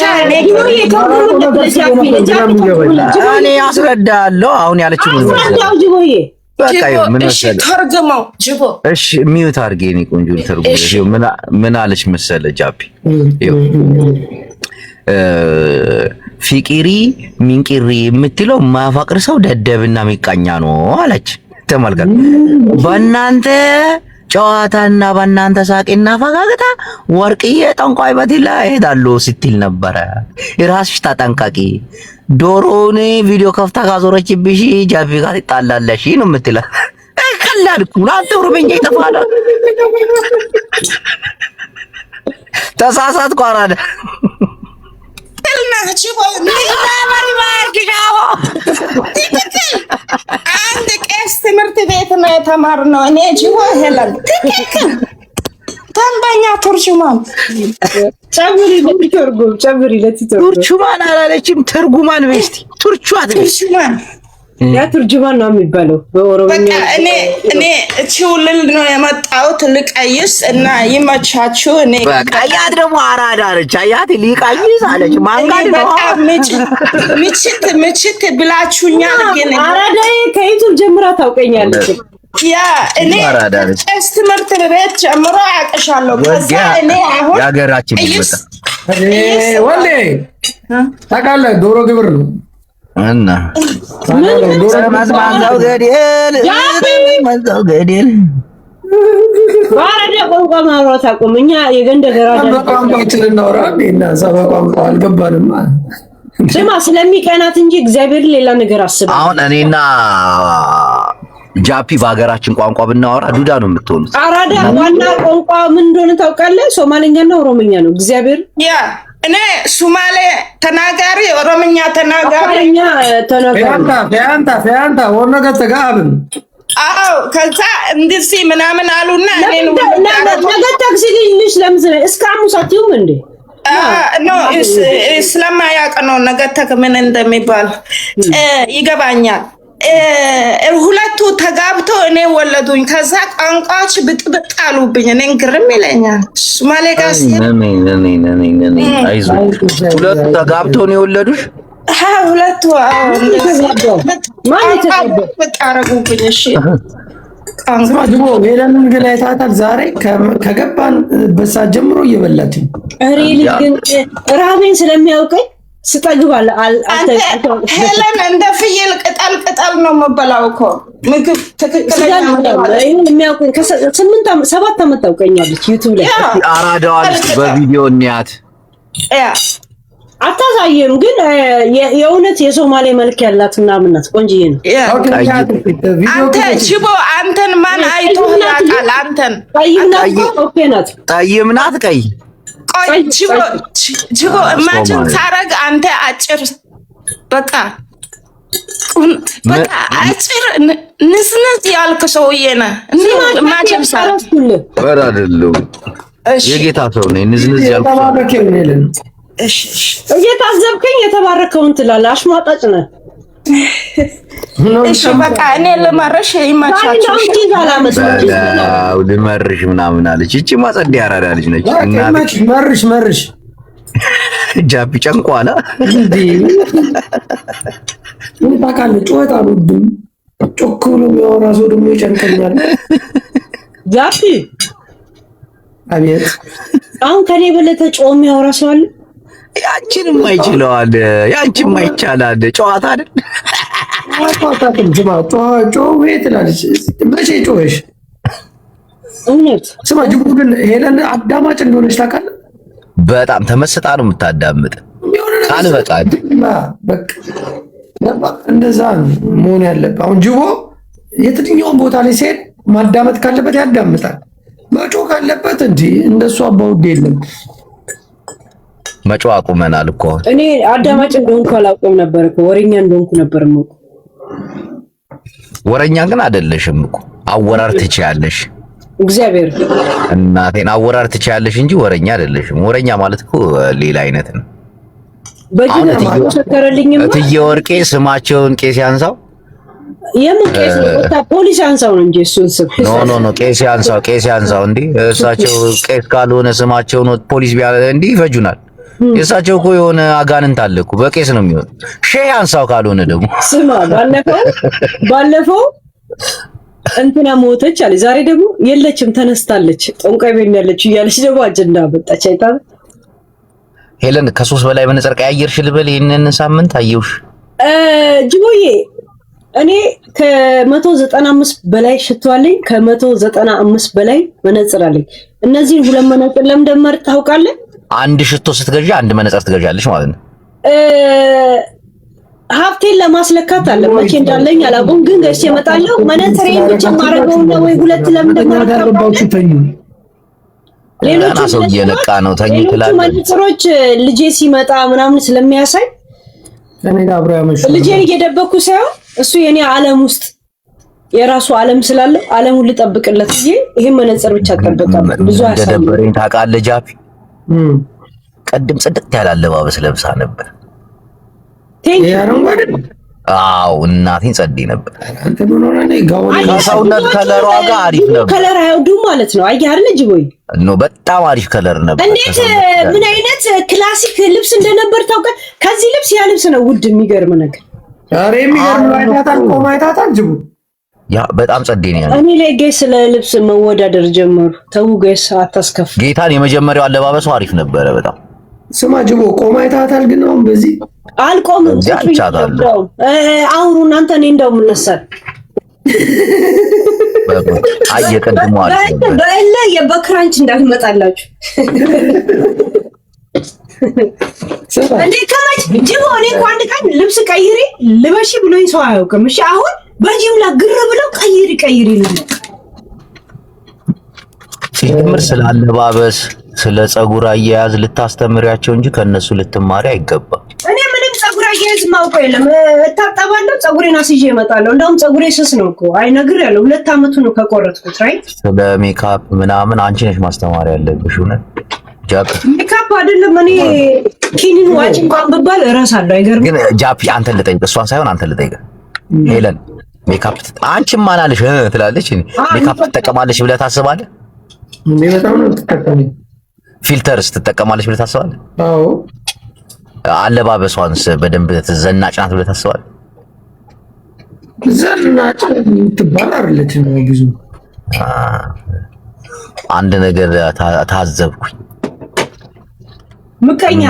እኔ አስረዳለሁ። አሁን ያለችው በቃ ምን መሰለህ ተርጉመው ጅቦ እሺ ሚዩት አድርጌ እኔ ቆንጆ ተርጉመው ምን አለች መሰለህ ጃፒ ፊቂሪ ሚንቂሪ የምትለው ማፋቅር ሰው ደደብና ሚቃኛ ነው አለች። ተመልከት በእናንተ ጨዋታና በእናንተ ሳቄና ፈጋግታ ወርቅዬ ጠንቋይ ቤት ላይ ሄዳለሁ ስትል ነበረ። ራስሽ ተጠንቀቂ። ዶሮውን ቪዲዮ ከፍታ ካዞረችብሽ ጃፒ ጋር ትጣላለሽ ነው የምትለው። ቀላልኩ አንተ ኦሮምኛ ይጠፋል። ተሳሳትኩ አራዳ አንድ ቄስ ትምህርት ቤት ነው የተማርነው። እኔ ጅቦ ሄለን ትክክል ተንበኛ ቱርጁማን ጨምሪ ቱርጁማን አላለችም። ትርጉማን በስቲ ቱርጁማን ያ ቱርጁማን ነው የሚባለው በኦሮምኛ። እኔ ቺውልል ነው የመጣሁት ልቀይስ እና ይመቻችሁ። እኔ በቃ ያት ደግሞ አራዳ አለች። አያት ሊቀይስ አለች። ማንጋድ ነው ምችት ብላችሁኛል። ግን አራዳዬ ከዩቲዩብ ጀምራ ታውቀኛለች። ያ እኔ ቄስ ትምህርት ቤት ጀምሮ አያውቅሻለሁ። ከዛ እኔ አሁን ያገራችን ይመጣ ወንዴ ታውቃለህ ዶሮ ግብር ነው እና ማዝማዛው ገደል ባራዳ ቋንቋ ማውራት አቁም። እኛ የገንደ ገራዳ ቋንቋችን እናውራ እና ሰባ ቋንቋ አልገባንም። ስማ ስለሚቀናት እንጂ እግዚአብሔር ሌላ ነገር አስብ። አሁን እኔና ጃፒ በሀገራችን ቋንቋ ብናወራ ዱዳ ነው የምትሆኑት። አራዳ ዋና ቋንቋ ምን እንደሆነ ታውቃለህ? ሶማሌኛና ኦሮምኛ ነው። እግዚአብሔር ያ እኔ ሱማሌ ተናጋሪ ኦሮምኛ ተናጋሪ ፊያንታ ወነገ ተጋብን አዎ ከዛ እንደዚህ ምናምን አሉና እኔን ነገ ታክሲ ልጅ ለምዝለ እስከ አሙሳቲውም እንዴ ኖ ስለማያውቅ ነው ነገ ተክ ምን እንደሚባል ይገባኛል። ሁለቱ ተጋብቶ እኔ ወለዱኝ። ከዛ ቋንቋዎች ብጥብጥ አሉብኝ። እኔን ግርም ይለኛል። ሱማሌ ጋር ሁለቱ ተጋብቶ ነው የወለዱሽ? ሁለቱ ብጥብጥ አረጉብኝ። እሺ ጅቦ ሄለንን ግን አይታታል። ዛሬ ከገባን በሳት ጀምሮ እየበላችኝ ልጅ ግን ራቤን ስለሚያውቀኝ ስጠግባለ ሄለን እንደ ፍየል ቅጠል ነው የምበላው እኮ ምግብ ትክክለኛ የሚያውቁኝ ከ7 ዓመት ታውቀኛለች። ዩቲዩብ ላይ አራዳዋ ልጅ በቪዲዮ እንያት አታሳየም፣ ግን የእውነት የሶማሌ መልክ ያላት ምናምን ናት። ቆንጆዬ ነው። አንተ ጅቦ አንተን ማን አይቶ ያውቃል? አንተን ጠይም ናት ቀይ ቆይ ጅቦ ኢማጂን ታረግ አንተ አጭር በቃ በቃ አጭር ንስነት ያልክ ሰውዬ ነህ። ማቸም ሳረስኩል አይደለም የጌታ ሰው ነኝ። ንዝንዝ ያልኩ እሺ እየታዘብከኝ የተባረከውን ትላለህ። አሽሟጣጭ ነህ። እሺ በቃ እኔ ልመርሽ ይመቻችሁ። ልመርሽ ምናምን አለች። እቺ ማጸድ ያራዳ ልጅ ነች። መርሽ ጃፒ ጨንቋላ እንዴ ምን ታውቃለህ? ጩኸት አልወድም። ጮክ ብሎ የሚያወራ ሰው ደግሞ ይጨንቀኛል። ጃፒ አቤት። አሁን ከኔ በለጠ ጮህ የሚያወራ ሰው አለ? ያንቺንም አይችለዋል፣ ያንቺም አይቻላል። ጨዋታ አይደል? አጣጣም ጅማ ጮህ ትላለች። መቼ ጮህሽ? እውነት ስማ ጅቡ ግን ሄለን አዳማጭ እንደሆነች ታውቃለህ? በጣም ተመስጣ ነው የምታዳምጥ። ቃል በቃል በቃ እንደዛ መሆን ያለበት። አሁን ጅቦ የትኛውን ቦታ ላይ ሲሄድ ማዳመጥ ካለበት ያዳምጣል። መጮህ ካለበት እንጂ እንደሱ አባውድ የለም። መጮህ አቁመናል እኮ። እኔ አዳማጭ እንደሆንኩ አላውቅም ነበር እኮ ወሬኛ እንደሆንኩ ነበር ነው። ወሬኛ ግን አይደለሽም እኮ አወራር ትችያለሽ። እግዚአብሔር እናቴን አወራር ትችያለሽ እንጂ ወሬኛ አይደለሽም። ወሬኛ ማለት እኮ ሌላ አይነት ነው። በጅና ተከረልኝም እትዬ ወርቄ ስማቸውን ቄስ ያንሳው የምን ቄስ ወጣ ፖሊስ ያንሳው ነው እንጂ እሱን ስም ኖ ቄስ ያንሳው እንዴ እሳቸው ቄስ ካልሆነ ስማቸውን ፖሊስ ቢያ እንዴ ይፈጁናል። የእሳቸው እኮ የሆነ አጋንንት አለ እኮ በቄስ ነው የሚሆን። ሼህ ያንሳው ካልሆነ ደግሞ ስማ ባለፈው እንትና ሞተች አለ። ዛሬ ደግሞ የለችም ተነስታለች። ጠንቋይ ቤት ያለች እያለች ደግሞ አጀንዳ መጣች። አይታል ሄለን ከሶስት በላይ መነጽር ቀያየርሽ ልበል። ይሄንን ሳምንት አየውሽ ጅቦዬ እኔ ከ195 በላይ ሽቶ አለኝ። ከ195 በላይ መነጽር አለኝ። እነዚህን ሁለት መነጽር ለምደመር ታውቃለህ? አንድ ሽቶ ስትገዢ አንድ መነጽር ትገዣለሽ ማለት ነው። ሀብቴን ለማስለካት አለ መቼ እንዳለኝ አላውቅም፣ ግን ገዝቼ እመጣለሁ። መነጽሬን ብቻ ማረገው ነው ወይ ሁለት ለምደመር ታውቃለህ? ሌሎቹ ሰው እየነቃ ነው ተኝ ትላለህ። መነጽሮች ልጄ ሲመጣ ምናምን ስለሚያሳይ ልጄን እየደበኩ ሳይሆን እሱ የኔ ዓለም ውስጥ የራሱ ዓለም ስላለ ዓለሙን ልጠብቅለት ብዬ ይሄን መነጽር ብቻ ተጠብቃለሁ። ብዙ ደበረኝ ታውቃለህ። ጃፒ ቀድም ጽድት ያለ አለባበስ ለብሳ ነበር። አዎ እናቴን ጸዴ ነበር። ከሰውነት ከለሯ ጋር አሪፍ ነበር። ከለር አይወዱም ማለት ነው። አየህ አይደል ጅቦይ? በጣም አሪፍ ከለር ነበር። እንዴት ምን አይነት ክላሲክ ልብስ እንደነበር ታውቃለህ? ከዚህ ልብስ ያ ልብስ ነው ውድ። የሚገርም ነገር ዛሬ የሚገርም አይታታል። ቆማ አይታታል ጅቡ ያ በጣም ጸዴ ነው ያለው። እኔ ላይ ጋይስ ስለ ልብስ መወዳደር ጀመሩ። ተው ጋይስ አታስከፍ። ጌታን የመጀመሪያው አለባበሱ አሪፍ ነበረ በጣም። ስማ ጅቦ ቆማ አይታታል። ግን አሁን በዚህ አልቆምም። አውሩ እናንተ። እኔ እንደውም እነሳል አየቀድሞ አለ በእለ የበክራንች እንዳትመጣላችሁ እንዴ ከመች ጅቦ። እኔ እኮ አንድ ቀን ልብስ ቀይሬ ልበሺ ብሎኝ ሰው አያውቅም። እሺ አሁን በጅምላ ግር ብለው ቀይሪ ነው። ሲጀምር ስለ አለባበስ ስለ ጸጉር አያያዝ ልታስተምሪያቸው እንጂ ከነሱ ልትማሪ አይገባም። እኔ ምንም ጸጉር አያያዝ ማውቀው የለም። እታጠባለሁ፣ ጸጉሬን አስይዤ እመጣለሁ። እንደውም ጸጉሬ ስስ ነው እኮ አይነግርያለሁ። 2 አመቱ ነው ከቆረጥኩት። ራይት ስለ ሜካፕ ምናምን አንቺ ነሽ ማስተማር ያለብሽ። እውነት ጃፒ ሜካፕ አይደለም። እኔ ኪኒን ዋጭ እንኳን ብባል እረሳለሁ። አይገርም። ግን ጃፒ አንተን ልጠይቅ፣ እሷን ሳይሆን አንተን ልጠይቅ። ሄለን ሜካፕ አንቺም ማናለሽ ትላለች። ሜካፕ ትጠቀማለች ብለህ ታስባለህ? እኔ በጣም ነው ተጠቀመኝ። ፊልተርስ ትጠቀማለች ብለህ ታስባለህ? አዎ። አለባበሷንስ በደንብ ዘናጭ ናት ብለህ ታስባለህ? ዘናጭ ትባል አይደለች ነው ብዙ። አንድ ነገር ታዘብኩኝ። ምቀኛ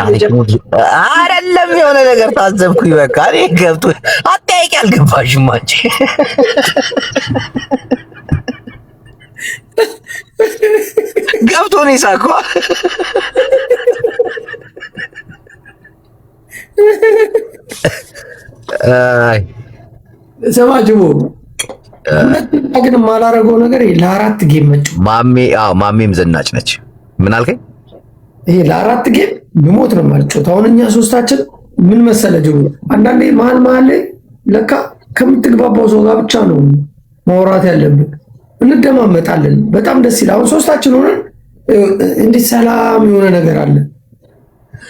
አይደለም የሆነ ነገር ታዘብኩኝ። በቃ እኔ ገብቶ አጠያቂ አልገባሽም አንቺ። ገብቶ ነው ሳቆ ሰማጅቦ ግን ማላረገው ነገር ለ4 ጌም መጭ ማሜም ዘናጭ ነች። ምን አልከኝ? ይሄ ለ4 ጌም ብሞት ነው ማለት ነው። አሁን እኛ ሶስታችን ምን መሰለ ጅቡ አንዳንዴ መሀል ላይ ለካ ከምትግባባው ሰው ጋር ብቻ ነው ማውራት ያለብን። እንደማመጣለን። በጣም ደስ ይላል። አሁን ሶስታችን ሆነን እንዴት ሰላም የሆነ ነገር አለ።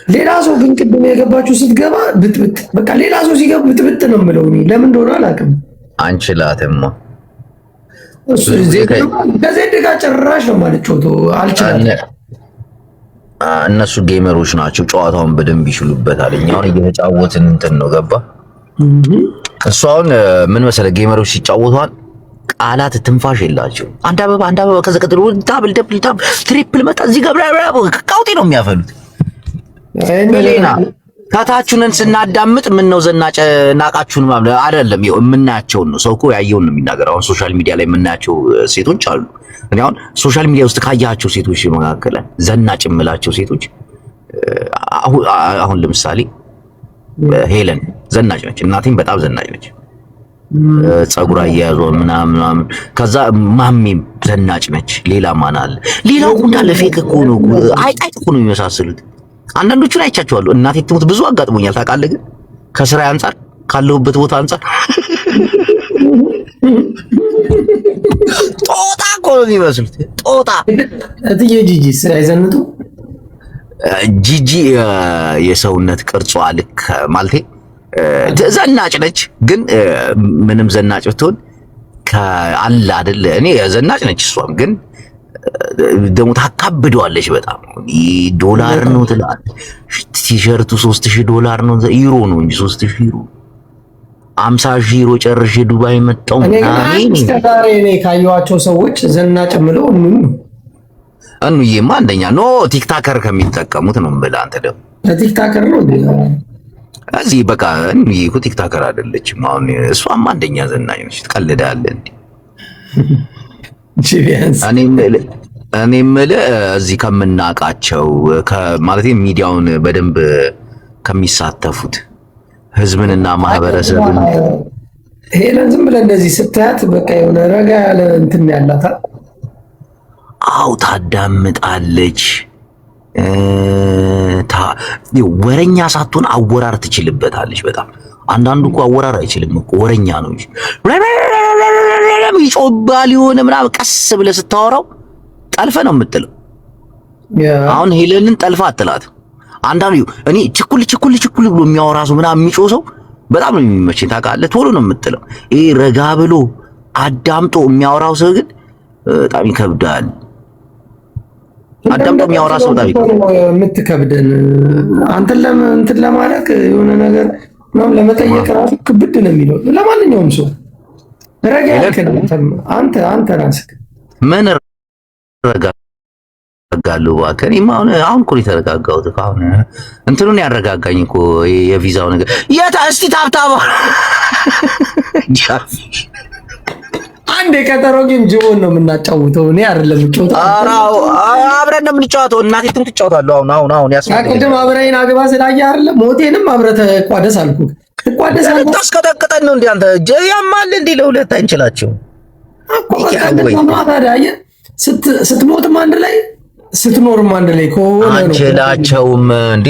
ሌላ ሰው ግን ቅድም የገባችሁ ስትገባ ብጥብጥ፣ በቃ ሌላ ሰው ሲገባ ብጥብጥ ነው የምለው እኔ ለምን እንደሆነ አላውቅም። አንችላትም ከዜድ ጋር ጭራሽ ነው ማለት ጮቶ አልችላትም። እነሱ ጌመሮች ናቸው፣ ጨዋታውን በደንብ ይችሉበታል። እኛውን እየተጫወትን እንትን ነው ገባ። እሱ አሁን ምን መሰለህ ጌመሮች ሲጫወቷል ቃላት ትንፋሽ የላቸው። አንድ አበባ ከዛ ቀጥሎ ዳብል ደብል ዳብል ትሪፕል መጣ እዚህ ጋር ቃውጤ ነው የሚያፈሉት። ሌላ ታታችሁንን ስናዳምጥ ምን ነው ዘናጭ ናቃችሁን ማለት አይደለም። ይኸው የምናያቸውን ነው። ሰው እኮ ያየውን ነው የሚናገረው። አሁን ሶሻል ሚዲያ ላይ የምናያቸው ሴቶች አሉ። እኔ አሁን ሶሻል ሚዲያ ውስጥ ካያቸው ሴቶች መካከል ዘናጭ የምላቸው ሴቶች አሁን ለምሳሌ ሄለን ዘናጭ ነች። እናቴም በጣም ዘናጭ ነች። ጸጉር አያያዟ ምናምን ከዛ ማሚም ዘናጭ ነች። ሌላ ማን አለ? ሌላው እንዳለ ፌክ እኮ ነው። አይጣይጥ እኮ ነው የሚመሳሰሉት። አንዳንዶቹን አይቻቸዋለሁ። እናቴ ትሙት ብዙ አጋጥሞኛል። ታውቃለህ ግን ከስራ አንፃር ካለሁበት ቦታ አንፃር ጦጣ እኮ ነው የሚመስሉት። ጦጣ እትዬ ጂጂስ አይዘንጡ? ጂጂ የሰውነት ቅርጿ ልክ ማለቴ ዘናጭ ነች። ግን ምንም ዘናጭ ብትሆን ከአላ አይደለ እኔ ዘናጭ ነች። እሷም ግን ደግሞ ታካብደዋለች በጣም። ዶላር ነው ትላለች። ቲሸርቱ $3000 ነው፣ ዩሮ ነው እንጂ 3000 ዩሮ 50,000 ዩሮ ጨርሼ ዱባይ መጣሁ። እኔ ካየኋቸው ሰዎች ዘናጭ የምለው እኑዬማ አንደኛ ኖ ቲክታከር ከሚጠቀሙት ነው የምልህ። አንተ ደግሞ ቲክታከር ነው እዚህ በቃ እኑዬ እኮ ቲክታከር አይደለችም። አሁን እሷም አንደኛ ዘናጭ ነች። ትቀልዳለህ እንዴ? እኔ የምልህ እዚህ ከምናውቃቸው ማለት ሚዲያውን በደንብ ከሚሳተፉት ህዝብንና ማህበረሰብን ሄለን ዝም ብለህ እንደዚህ ስታያት በቃ የሆነ ረጋ ያለ እንትን ያላታ። አው ታዳምጣለች። ወረኛ ሳትሆን አወራር ትችልበታለች በጣም። አንዳንዱ እኮ አወራር አይችልም እኮ ወረኛ ነው እንጂ ይጮባል የሆነ ምናምን። ቀስ ብለህ ስታወራው ጠልፈ ነው የምጥለው። አሁን ሄለንን ጠልፋ አጥላት። አንዳንዱ እኔ ችኩል ብሎ የሚያወራ ሰው ምናምን የሚጮህ ሰው በጣም ነው የሚመቸኝ ታውቃለህ። ቶሎ ነው የምጥለው። ይሄ ረጋ ብሎ አዳምጦ የሚያወራው ሰው ግን በጣም ይከብዳል። አዳምጦ የሚያወራ ሰው በጣም ይከብዳል። የምትከብደን እንትን ለማድረግ የሆነ ነገር ነው ለመጠየቅ ራሱ ክብድ ነው የሚለው ለማንኛውም ሰው ረጋ ያልከን አንተ ራስህ ምን ረጋጋለሁ እባክህ። እኔማ አሁን እኮ የተረጋጋሁት አሁን እንትኑን ያረጋጋኝ እኮ የቪዛው ነገር እስቲ ታብታባ አንድ የቀጠሮ ጌም ጅቦን ነው የምናጫውተው። እኔ አይደለም የምጫወተው። አብረን ነው የምንጫወተው። እናቴ ትጫወታለህ። አሁን ያስፈልጋል። ቅድም አብረን አግባ ስላየህ አይደለም ሞቴንም አብረህ ተቋደስ አልኩህ። ታስቀጠቅጠን ነው እንዴ አንተ? ያማል እንዴ? ለሁለት አንችላቸው ስትሞትም አንድ ላይ ስትኖርም አንድ ላይ ከሆነ አንችላቸውም እንዴ?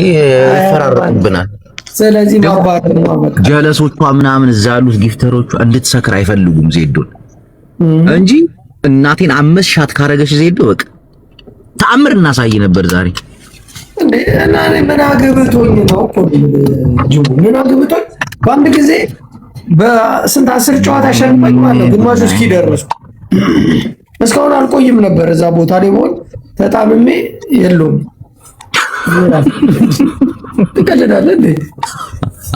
ይፈራረቁብናል። ስለዚህ ማባረር ነው በቃ። ጀለሶቿ ምናምን እዛ ያሉት ጊፍተሮቿ እንድትሰክር አይፈልጉም ዜዶን እንጂ እናቴን አመሻት ካረገች ዜዶ በቃ ተአምር እናሳይ ነበር ዛሬ። እንዴ እና ምን አግብቶኝ ነው እኮ ጅቡ ምን አግብቶኝ በአንድ ጊዜ በስንት 10 ጨዋታ ሸንፈኝ ማለት ግማሹ እስኪደርሱ እስካሁን አልቆይም ነበር እዛ ቦታ ላይ ሆን ተጣምሜ የለውም። ትቀልዳለህ እንዴ?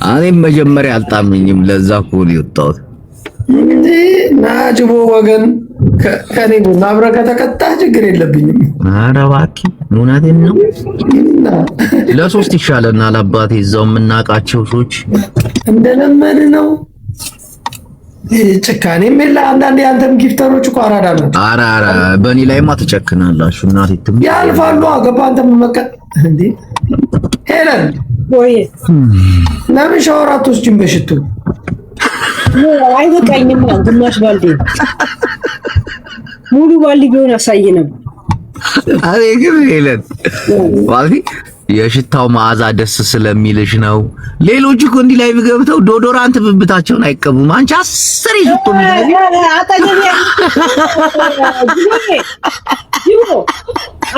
እኔም መጀመሪያ አልጣምኝም። ለዛ እኮ ነው የወጣሁት። ናጅቦ ወገን ከኔ ቡና አብረህ ከተቀጣህ ችግር የለብኝም። ኧረ እባክህ እውነቴን ነው። ለሶስት ይሻለናል አባቴ። እዛው የምናውቃቸው ሰዎች እንደለመድ ነው። ጭካኔም የለ። አንዳንዴ አንተም ጊፍተሮች እኮ አራዳ ናቸው። ኧረ በእኔ ላይማ ትጨክናላችሁ እናቴ። ያልፋሉ። አገባ አንተም መቀጥ እንዴ ሄለን ወይ ለምን ሻወር አትወስጂም በሽቱ? አይበቃኝም። ግማሽ ባልዲ ሙሉ ባልዲ ቢሆን አሳይ ነበር። አሬ ግን ሄለን ማለት የሽታው መዓዛ ደስ ስለሚልሽ ነው። ሌሎች እኮ እንዲህ ላይ ገብተው ዶዶራንት ብብታቸውን አይቀቡም። አንቺ 10 ሽቶ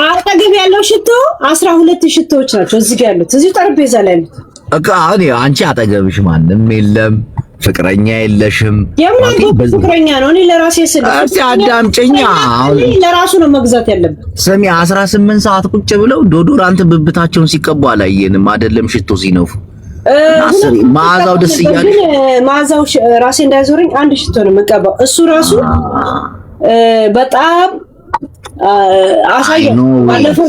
አጠገብ ያለው ሽቶ 12 ሽቶዎች ናቸው እዚህ ጋር ያሉት፣ እዚህ ጠረጴዛ ላይ ያሉት። አንቺ አጠገብሽ ማንም የለም፣ ፍቅረኛ የለሽም። የምን ፍቅረኛ ነው? እኔ ለራሴ ስለ እስቲ አዳምጪኝ። ለራሱ ነው መግዛት ያለበት። ስሚ 18 ሰዓት ቁጭ ብለው ዶዶራንት ብብታቸውን ሲቀቡ አላየንም፣ አይደለም ሽቶ ሲነፉ። መዓዛው ደስ እያለሽ መዓዛው ራሴ እንዳይዞረኝ አንድ ሽቶ ነው የምቀባው። እሱ ራሱ በጣም አሳየው። ባለፈው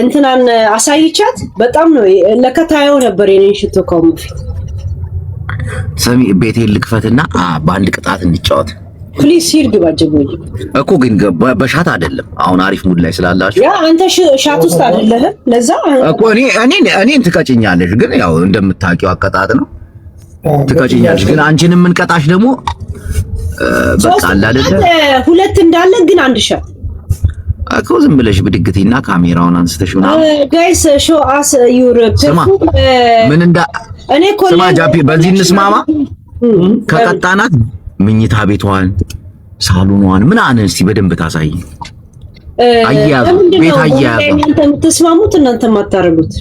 እንትናን አሳይቻት በጣም ነው ለከታየው ነበር የኔን ሽቶ ከውም በፊት። ሰሚ ቤቴን ልክፈትና በአንድ ቅጣት እንጫወት ፕሊዝ። ሲርግ ባጀቦይ እኮ ግን በሻት አይደለም። አሁን አሪፍ ሙድ ላይ ስላላችሁ ያ አንተ ሻት ውስጥ አይደለህም። ለዛ እኮ እኔን ትቀጭኛለሽ። ግን ያው እንደምታውቂው አቀጣጥ ነው ትቀጭኛለሽ። ግን አንቺንም እንቀጣሽ ደግሞ በቃ አላለ ሁለት እንዳለ ግን አንድ ሻት እኮ ዝም ብለሽ ብድግቲና ካሜራውን አንስተሽ ምናምን ጋይስ ሾ አስ ዩር ምን እንዳ እኔ እኮ ስማ ጃፒ፣ በዚህ እንስማማ። ከቀጣናት ምኝታ ቤቷን፣ ሳሎኗን ምን አነ እስቲ በደንብ ታሳይ። አያያዙ ቤት አያያዙ እናንተ የምትስማሙት እናንተ የማታረጉት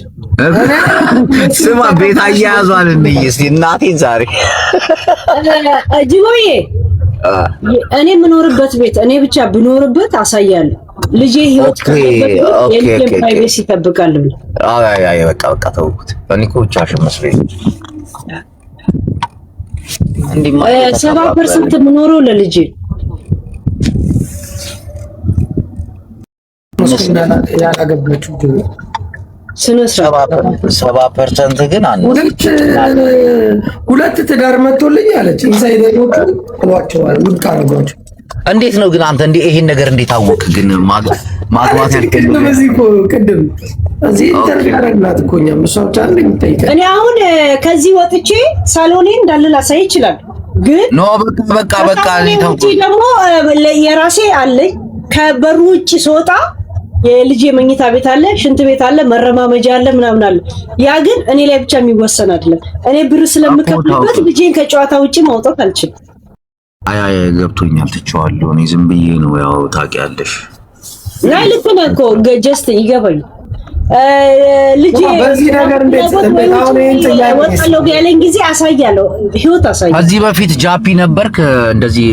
ስማ ቤት አያያዟን እንይ እስቲ እናቴን ዛሬ ጅቦዬ እኔ የምኖርበት ቤት እኔ ብቻ ብኖርበት አሳያለሁ። ልጄ ህይወት የልጄ ፕራይቬሲ ይጠብቃል። አይ በቃ ተውኩት። እኔ እኮ ብቻሽን መስሎኝ 70% የምኖረው ለልጄ ያላገባችሁ ስነ ስርዓት 70% ግን ሁለት ትዳር መጥቶልኝ አለች። ኢንሳይደሮቹ ጥሏቸዋል፣ ውድቅ አደረጓቸው። እንዴት ነው ግን አንተ ይሄን ነገር እንዴት አወቅ? ግን ማግባት ያልከኝ በዚህ እኮ ቅድም እዚህ ኢንተርቪው አደረግናት እኮ እኛም እሷ ብቻ እንደምትጠይቀኝ እኔ አሁን ከዚህ ወጥቼ ሳሎኔ እንዳለ ላሳይ ይችላል። ግን ኖ በቃ እኔ ደግሞ የራሴ አለኝ። ከበሩ ውጪ ስወጣ የልጄ መኝታ ቤት አለ፣ ሽንት ቤት አለ፣ መረማመጃ አለ፣ ምናምን አለ። ያ ግን እኔ ላይ ብቻ የሚወሰን አይደለም። እኔ ብር ስለምከፍልበት ልጄን ከጨዋታ ውጪ ማውጣት አልችልም። አይ ገብቶኛል፣ ትቼዋለሁ። እኔ ዝም ብዬ ነው ያው ታውቂያለሽ። ናይ ልክ ነህ እኮ ጀስት ይገባኝ። ልጄ በዚህ ነገር እንዴት ወጣለው ያለኝ ጊዜ አሳያለሁ፣ ህይወት አሳያለሁ። ከዚህ በፊት ጃፒ ነበርክ እንደዚህ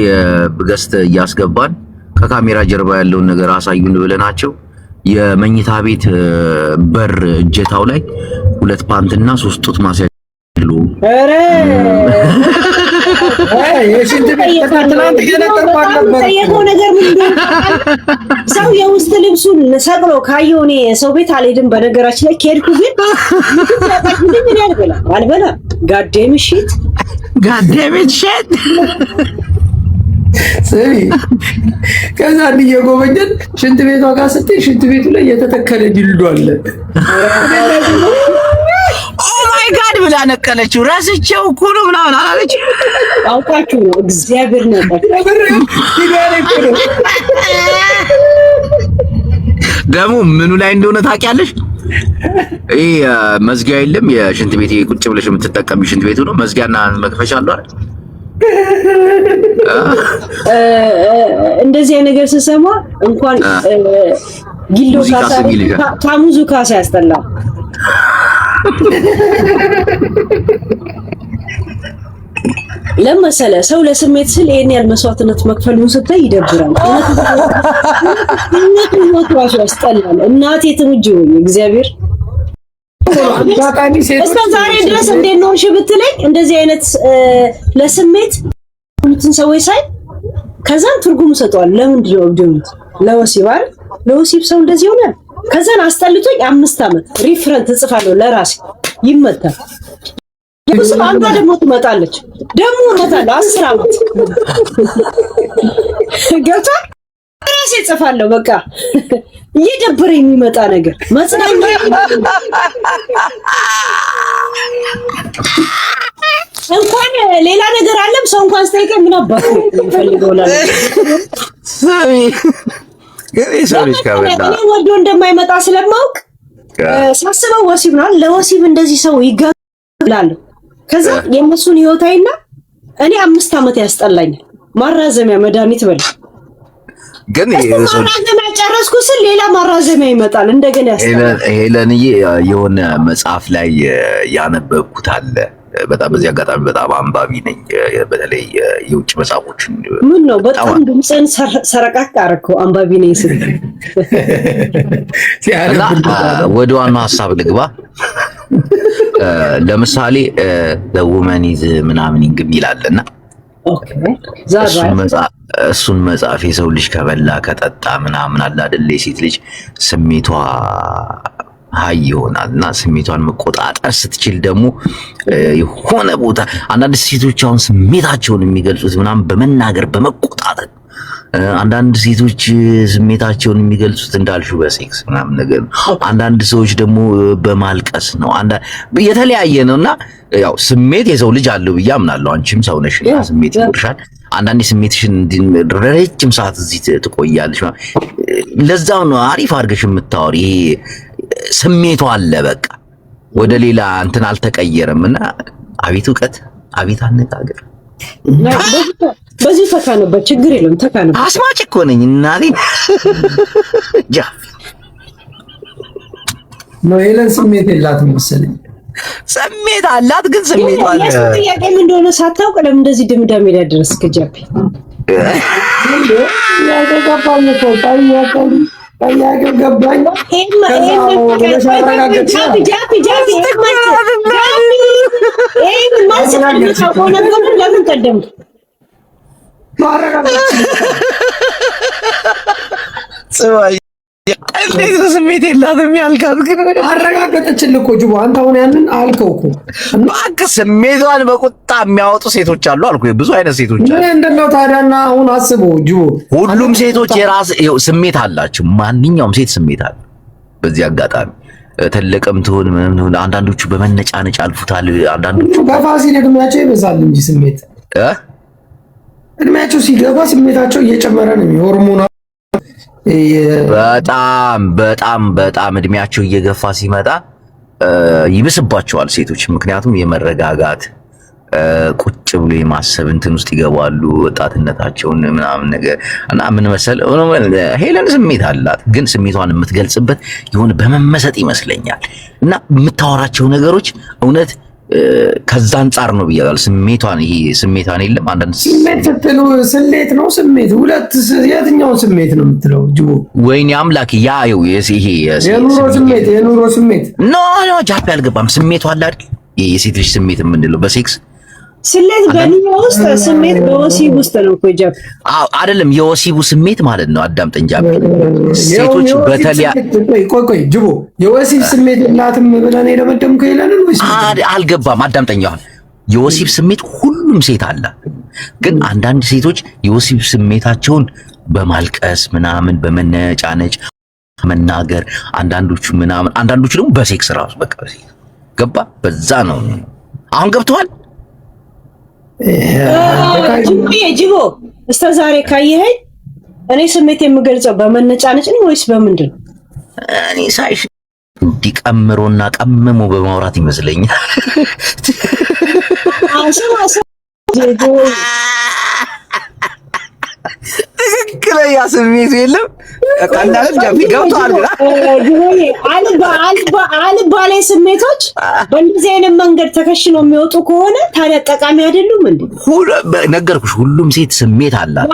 ገስት እያስገባን ከካሜራ ጀርባ ያለውን ነገር አሳዩን ብለናቸው የመኝታ ቤት በር እጀታው ላይ 2 ፓንትና 3 ጡት ማስያዝ አሉ። አረ የሽንት ቤት ተከታትላንት ገነጠርባል ነበር። የሆነ ነገር ምን ሰው የውስጥ ልብሱን ሰቅሎ ካየው እኔ ሰው ቤት አልሄድም። በነገራችን ላይ ከሄድኩ ግን ምን አልበላ ጋዴም ሽት ስሚ ከዛ እየጎበኘን ሽንት ቤቷ ጋር ስትይ ሽንት ቤቱ ላይ የተተከለ ዲልዶ አለ። ኦ ማይ ጋድ ብላ ነቀለችው። ረስቼው እኮ ነው ምናምን አላለች። አውቃችሁ ነው እግዚአብሔር ነው ደግሞ ምኑ ላይ እንደሆነ ታውቂያለሽ? ይሄ መዝጊያ የለም የሽንት ቤት ቁጭ ብለሽ የምትጠቀሚ ሽንት ቤቱ ነው። መዝጊያና መክፈቻ አለው አይደል? እንደዚህ ነገር ስሰማ እንኳን ጊልዶ ካሙዙ ካሳ ያስጠላል። ለመሰለ ሰው ለስሜት ስል ይሄን ያህል መስዋዕትነት መክፈሉን ስታይ ይደብራል። እውነት ራሱ ያስጠላል። እናቴ ትምጅ ሆኝ እግዚአብሔር እስከ ዛሬ ድረስ እንዴት ኖርሽ ብትለኝ እንደዚህ አይነት ለስሜት እንትን ሰዎች ሳይ ከዛን ትርጉም ሰጠዋል። ለምንድን ነው እብደውት ለወሲብ አይደል? ለወሲብ ሰው እንደዚህ ሆነ። ከዛን አስጠልቶኝ 5 ዓመት ሪፍረንት እጽፋለሁ ለራሴ ይመታል። የብዙ አንዷ ደግሞ ትመጣለች ደግሞ እመታለሁ 10 ዓመት ገብታ ራሴ እጽፋለሁ። በቃ እየደበረ የሚመጣ ነገር መጽናኛ እንኳን ሌላ ነገር አለም ሰው እንኳን ስጠይቀኝ ምን አባቱ ፈልገው ሰሚ ሰው ልጅ ካበላ ወዶ እንደማይመጣ ስለማውቅ ሳስበው ወሲብ ነው ለወሲብ እንደዚህ ሰው ይጋላል። ከዛ የነሱን ህይወታይና እኔ 5 ዓመት ያስጠላኛል። ማራዘሚያ መድኃኒት በል ግን ማራዘሚያ ጨረስኩ ስል ሌላ ማራዘሚያ ይመጣል እንደገና ያስጠላል። ሄለንዬ የሆነ መጽሐፍ ላይ ያነበብኩት አለ። በጣም በዚህ አጋጣሚ በጣም አንባቢ ነኝ። በተለይ የውጭ መጽሐፎችን ምን ነው በጣም ድምፅን ሰረቃቅ አደረከው። አንባቢ ነኝ ስል ወደ ዋናው ሀሳብ ልግባ። ለምሳሌ the woman is ምናምን ይላልና እሱን መጽሐፍ የሰው ልጅ ከበላ ከጠጣ ምናምን አለ አይደል የሴት ልጅ ስሜቷ ሀይ ይሆናልና ስሜቷን መቆጣጠር ስትችል ደግሞ የሆነ ቦታ አንዳንድ ሴቶች አሁን ስሜታቸውን የሚገልጹት ምናምን በመናገር በመቆጣጠር፣ አንዳንድ ሴቶች ስሜታቸውን የሚገልጹት እንዳልሽው በሴክስ ምናምን ነገር ነው። አንዳንድ ሰዎች ደግሞ በማልቀስ ነው። የተለያየ ነውና ያው ስሜት የሰው ልጅ አለው ብዬ አምናለሁ። አንቺም ሰው ነሽና ስሜት ይኖርሻል። አንዳንዴ ስሜትሽን ረጅም ሰዓት እዚህ ትቆያለሽ። ለዛው ነው አሪፍ አድርገሽ የምታወሪ። ስሜቷ አለ በቃ ወደ ሌላ እንትን አልተቀየረምና አቤት እውቀት አቤት አነጋገር። በዚህ ተካነበት ችግር የለም። ተካነበት አስማጭ እኮ ነኝ እናቴ። ነው ሄለን ስሜት የላትም መሰለኝ። ስሜት አላት ግን ስሜቷ አለ። ጥያቄ ምን እንደሆነ ሳታውቅ ለምን እንደዚህ ድምዳሜ ላይ ደረስክ? ጃፒ ያገባኝ እኮ ገባኝ። ስሜት የላትም ያልካት ግን አረጋገጠችልህ እኮ ጅቦ። አንተ አሁን ያንን አልከው እኮ እባክህ። ስሜቷን በቁጣ የሚያወጡ ሴቶች አሉ አልኩህ። ብዙ አይነት ሴቶች አሉ። እንደው ታዲያና አሁን አስበው ጅቦ፣ ሁሉም ሴቶች የራስ ስሜት አላቸው። ማንኛውም ሴት ስሜት አለ። በዚህ አጋጣሚ ትልቅም ትሁን ምንም፣ አንዳንዶቹ በመነጫነጭ አልፉታል። አንዳንዶቹ በፋሲል እድሜያቸው ይበዛል እንጂ ስሜት እድሜያቸው ሲገባ ስሜታቸው እየጨመረ ነው። የሆርሞና በጣም እድሜያቸው እየገፋ ሲመጣ ይብስባቸዋል ሴቶች። ምክንያቱም የመረጋጋት ቁጭ ብሎ የማሰብ እንትን ውስጥ ይገባሉ። ወጣትነታቸውን ምናምን ነገር እና ምን መሰለህ ሄለን ስሜት አላት፣ ግን ስሜቷን የምትገልጽበት የሆነ በመመሰጥ ይመስለኛል። እና የምታወራቸው ነገሮች እውነት ከዛ አንጻር ነው ብያለሁ። ስሜቷን ስሜቷን የለም አንዳንድ ስሜት ስትሉ ስሌት ነው ስሜት። ሁለት የትኛውን ስሜት ነው የምትለው ጅቦ? ወይኔ አምላክ ያየው ይሄ የኑሮ ስሜት ኖ ጃፒ አልገባም። ስሜቷ አለ አይደል የሴት ልጅ ስሜት የምንለው በሴክስ ስሌት በኑሮ ውስጥ ስሜት በወሲብ ውስጥ ነው እኮ ጃፒ። አይደለም የወሲቡ ስሜት ማለት ነው። አዳምጠኝ ጃፒ። ሴቶች በተለያ ቆይ ጅቦ የወሲብ ስሜት የላትም ብለን የደመደምከው ይላልን ወይስ አልገባም? አዳምጠኝ። አሁን የወሲብ ስሜት ሁሉም ሴት አለ፣ ግን አንዳንድ ሴቶች የወሲብ ስሜታቸውን በማልቀስ ምናምን በመነጫነጭ መናገር፣ አንዳንዶቹ ምናምን፣ አንዳንዶቹ ደግሞ በሴክስ ራሱ በቃ ገባ። በዛ ነው አሁን ገብተዋል። ጅቦ እስከ ዛሬ ካየኸኝ እኔ ስሜት የምገልጸው በመነጫነጭ ነው ወይስ በምንድን ነው? እኔ ሳይሽ እንዲቀምሮና ቀምሞ በማውራት ይመስለኛል። ትክክለኛ ስሜት የለም። ቀንዳለት ጃፒ ገብቷል። አልባሌ ስሜቶች በእንደዚህ አይነት መንገድ ተከሽኖ የሚወጡ ከሆነ ታዲያ ጠቃሚ አይደሉም እንዴ? ነገርኩሽ፣ ሁሉም ሴት ስሜት አላት።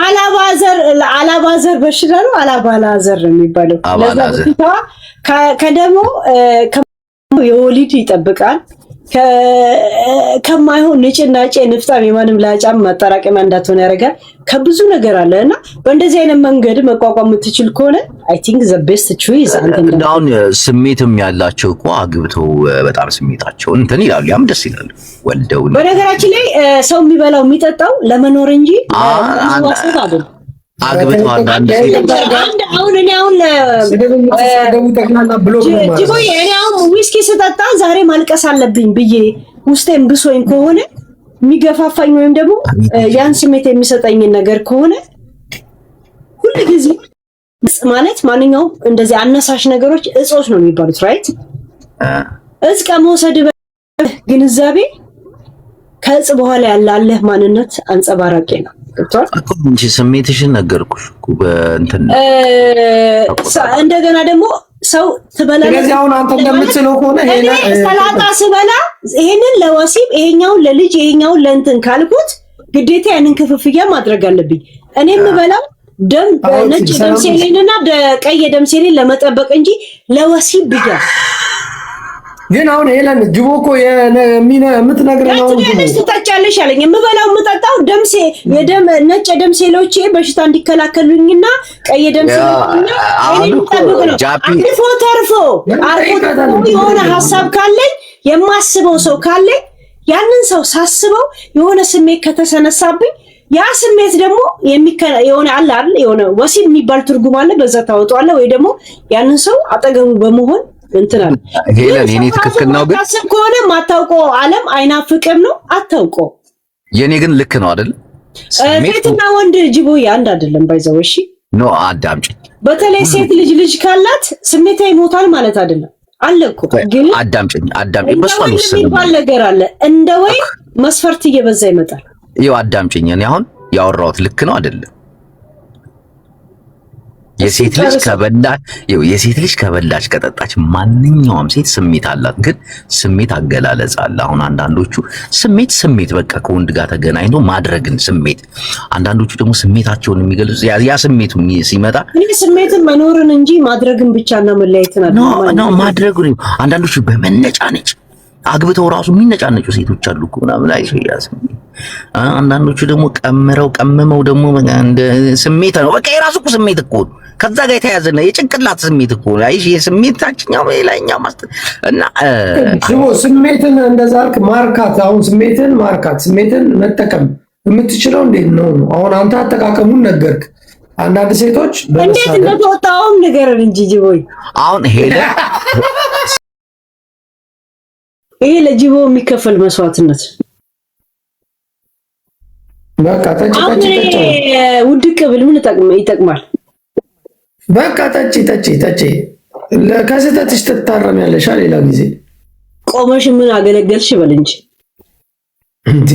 አላባዘር በሽታ ነው። አላባላዘር ነው የሚባለው። ከደሞ የወሊድ ይጠብቃል። ከማይሆን ንጭናጭ ንፍጣም የማንም ላጫም ማጠራቀሚያ እንዳትሆን ያደርጋል። ከብዙ ነገር አለ እና በእንደዚህ አይነት መንገድ መቋቋም የምትችል ከሆነ አይ ቲንክ ዘ ቤስት ቾይስ አንተ አሁን ስሜትም ያላቸው እኮ አግብተው በጣም ስሜታቸውን እንትን ይላሉ። ያም ደስ ይላል ወልደው። በነገራችን ላይ ሰው የሚበላው የሚጠጣው ለመኖር እንጂ ለዋሰት አይደለም። አግብተው አንዳንድ ዊስኪ ስጠጣ ዛሬ ማልቀስ አለብኝ ብዬ ውስጤን ብሶኝ ከሆነ የሚገፋፋኝ ወይም ደግሞ ያን ስሜት የሚሰጠኝን ነገር ከሆነ ሁልጊዜ ማለት ማንኛውም እንደዚህ አነሳሽ ነገሮች እጾች ነው የሚባሉት ራይት እጽ ከመውሰድ ግንዛቤ ከእጽ በኋላ ያላለህ ማንነት አንጸባራቂ ነው። ገብቷል እኮ እንጂ ስሜትሽን ነገርኩሽ እኮ በእንትን እንደገና ደግሞ ሰው ትበላለህ። ስለዚህ አሁን አንተ እንደምትለው ከሆነ ሰላጣ ስበላ ይሄንን ለወሲብ ይሄኛውን ለልጅ ይሄኛውን ለእንትን ካልኩት ግዴታ ያንን ክፍፍያ ማድረግ አለብኝ። እኔ የምበላው ደም ነጭ ደም ሴሌንና ቀይ ደም ሴሌን ለመጠበቅ እንጂ ለወሲብ ብቻ። ግን አሁን ሄለን ጅቦ እኮ የምትነግረው ነው እንጂ ትጠጫለሽ አለኝ። የምበላው የምጠጣው የደም ነጭ ደም ሴሎቼ በሽታ እንዲከላከሉኝና ቀይ ደም ሴሎችና አልፎ ተርፎ የሆነ ሀሳብ ካለኝ የማስበው ሰው ካለኝ ያንን ሰው ሳስበው የሆነ ስሜት ከተሰነሳብኝ ያ ስሜት ደግሞ የሆነ አለ አይደል የሆነ ወሲብ የሚባል ትርጉም አለ። በዛ ታወጣዋለህ ወይ ደግሞ ያንን ሰው አጠገቡ በመሆን እንትናል። ሄለን የኔ ትክክል ነው። ግን ታስብ ከሆነ ማታውቀው ዓለም አይናፍቅም ነው አታውቀው። የኔ ግን ልክ ነው አይደል? ሴትና ወንድ ጅቦ አንድ አይደለም። ባይዘው እሺ ኖ አዳምጪ። በተለይ ሴት ልጅ ካላት ስሜታ ይሞታል ማለት አይደለም አለ እኮ። ግን አዳምጪኝ በሷል ወሰነ የሚባል ነገር አለ። እንደ ወይ መስፈርት እየበዛ ይመጣል። ይኸው አዳምጪኝ። እኔ አሁን ያወራሁት ልክ ነው አይደለም? የሴት ልጅ ከበላች ከጠጣች ማንኛውም ሴት ስሜት አላት። ግን ስሜት አገላለጽ አለ። አሁን አንዳንዶቹ ስሜት በቃ ከወንድ ጋር ተገናኝቶ ማድረግን ስሜት፣ አንዳንዶቹ ደግሞ ስሜታቸውን የሚገልጹ ያ ስሜቱ ሲመጣ እኔ ስሜትን መኖርን እንጂ ማድረግን ብቻና መለያየትን ነው ማድረጉን። አንዳንዶቹ በመነጫነጭ አግብተው ራሱ የሚነጫነጩ ሴቶች አሉ እኮ ምናምን አይሽያስ። አንዳንዶቹ ደግሞ ቀምመው ደግሞ እንደ ስሜት ነው በቃ የራሱ እኮ ስሜት እኮ ከዛ ጋር የተያዘ ነው የጭንቅላት ስሜት እኮ አይሽ የስሜታችኛው ሌላኛው እና ስሜትን እንደዛ አልክ ማርካት። አሁን ስሜትን መጠቀም የምትችለው እንዴት ነው? አሁን አንተ አጠቃቀሙን ነገርክ። አንዳንድ ሴቶች እንዴት እንደተወጣውም ንገረን እንጂ ጅቦይ። አሁን ሄለ ይሄ ለጅቦ የሚከፈል መስዋዕትነት በቃ ጠጪ ውድቅ ብል ምን ይጠቅማል? በቃ ጠጪ ከስህተትሽ ትታረሚያለሽ። ሌላ ጊዜ ቆመሽ ምን አገለገልሽ በል እንጂ እንዴ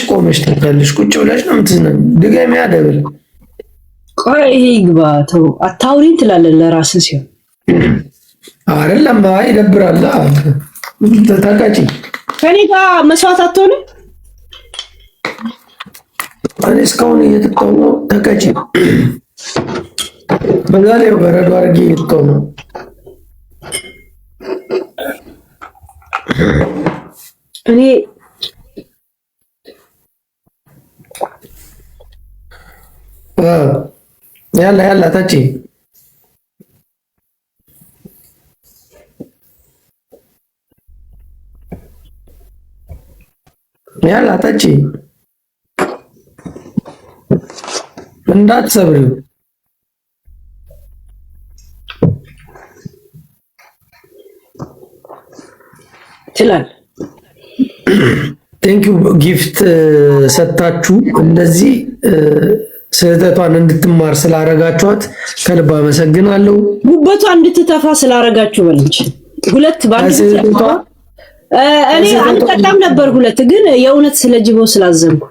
ቆመሽ ትታለሽ። ቁጭ ብለሽ ነው የምትዝናኝ። ድጋሚ ያደብል ቆይ ይሄ ይግባ ተው አታውሪኝ ትላለህ ለራስህ ሲሆን አይደለም። ይደብራል። ተቃጪ ከኔ ጋር መስዋዕት አትሆንም። እኔ እስካሁን እየጠጣሁ ነው። ተቃጪ በዛ ላይ በረዶ አድርጌ እየጠጣሁ ነው። እኔ ያላ ታቺ ያላ ታቺ እንዳትሰብሪው። ይችላል። ቴንኪው ጊፍት ሰጣችሁ እንደዚህ ስህተቷን እንድትማር ስላረጋችኋት ከልብ አመሰግናለሁ። ጉበቷን እንድትተፋ ስላረጋችሁ በልንች ሁለት ባንድ እኔ አንቀጣም ነበር ሁለት ግን የእውነት ስለጅቦ ስላዘንኩ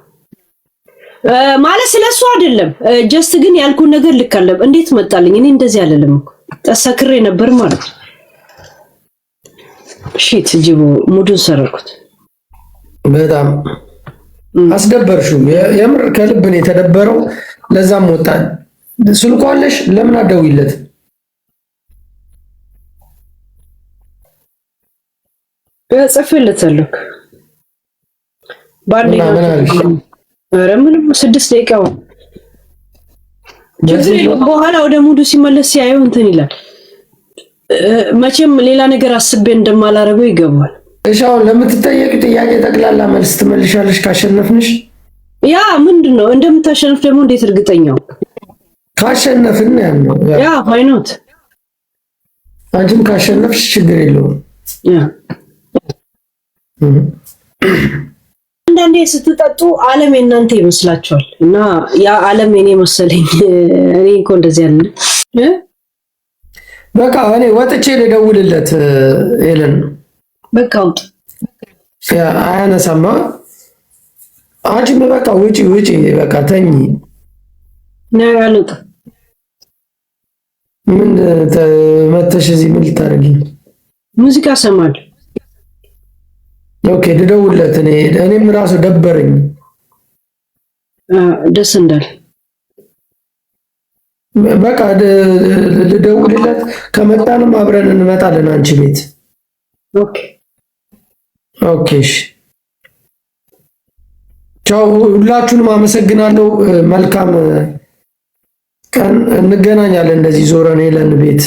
ማለት ስለሱ አይደለም። ጀስት ግን ያልኩን ነገር ልክ አለ። እንዴት መጣልኝ? እኔ እንደዚህ አይደለም እኮ ተሰክሬ ነበር ማለት ሺት ጅቦ ሙዱን ሰረኩት። በጣም አስደበርሽው። የምር ከልብ ነው የተደበረው። ለዛም ወጣን። ስልኳለሽ ለምን አደውይለት? ጽፌለታለሁ። ኧረ ምንም 6 ደቂቃው በኋላ ወደ ሙዱ ሲመለስ ሲያየው እንትን ይላል። መቼም ሌላ ነገር አስቤ እንደማላረገው ይገባል። እሺ አሁን ለምትጠየቅ ጥያቄ ጠቅላላ መልስ ትመልሻለሽ ካሸነፍንሽ? ያ ምንድነው እንደምታሸንፍ ደግሞ እንዴት እርግጠኛው? ካሸነፍን ያለው ያ ፋይኖት አንቺም ካሸነፍሽ ችግር የለውም። ያ አንዳንዴ ስትጠጡ ዓለም የእናንተ ይመስላችኋል እና ያ ዓለም የኔ መሰለኝ። እኔ እኮ እንደዚህ ያለ በቃ እኔ ወጥቼ ልደውልለት ሄለን በቃ ውጥ አያነሳማ። አንቺም በቃ ውጪ በቃ ተኝ ነው ያሉት። ምን መተሽ እዚህ ምን ልታረጊ? ሙዚቃ ሰማል። ኦኬ ልደውልለት። እኔም ራሱ ደበረኝ። ደስ እንዳል በቃ ልደውልለት። ከመጣንም አብረን እንመጣለን አንቺ ቤት። ኦኬ እሺ። ቻው። ሁላችሁንም አመሰግናለሁ። መልካም ቀን። እንገናኛለን እንደዚህ ዞረን ሄለን ቤት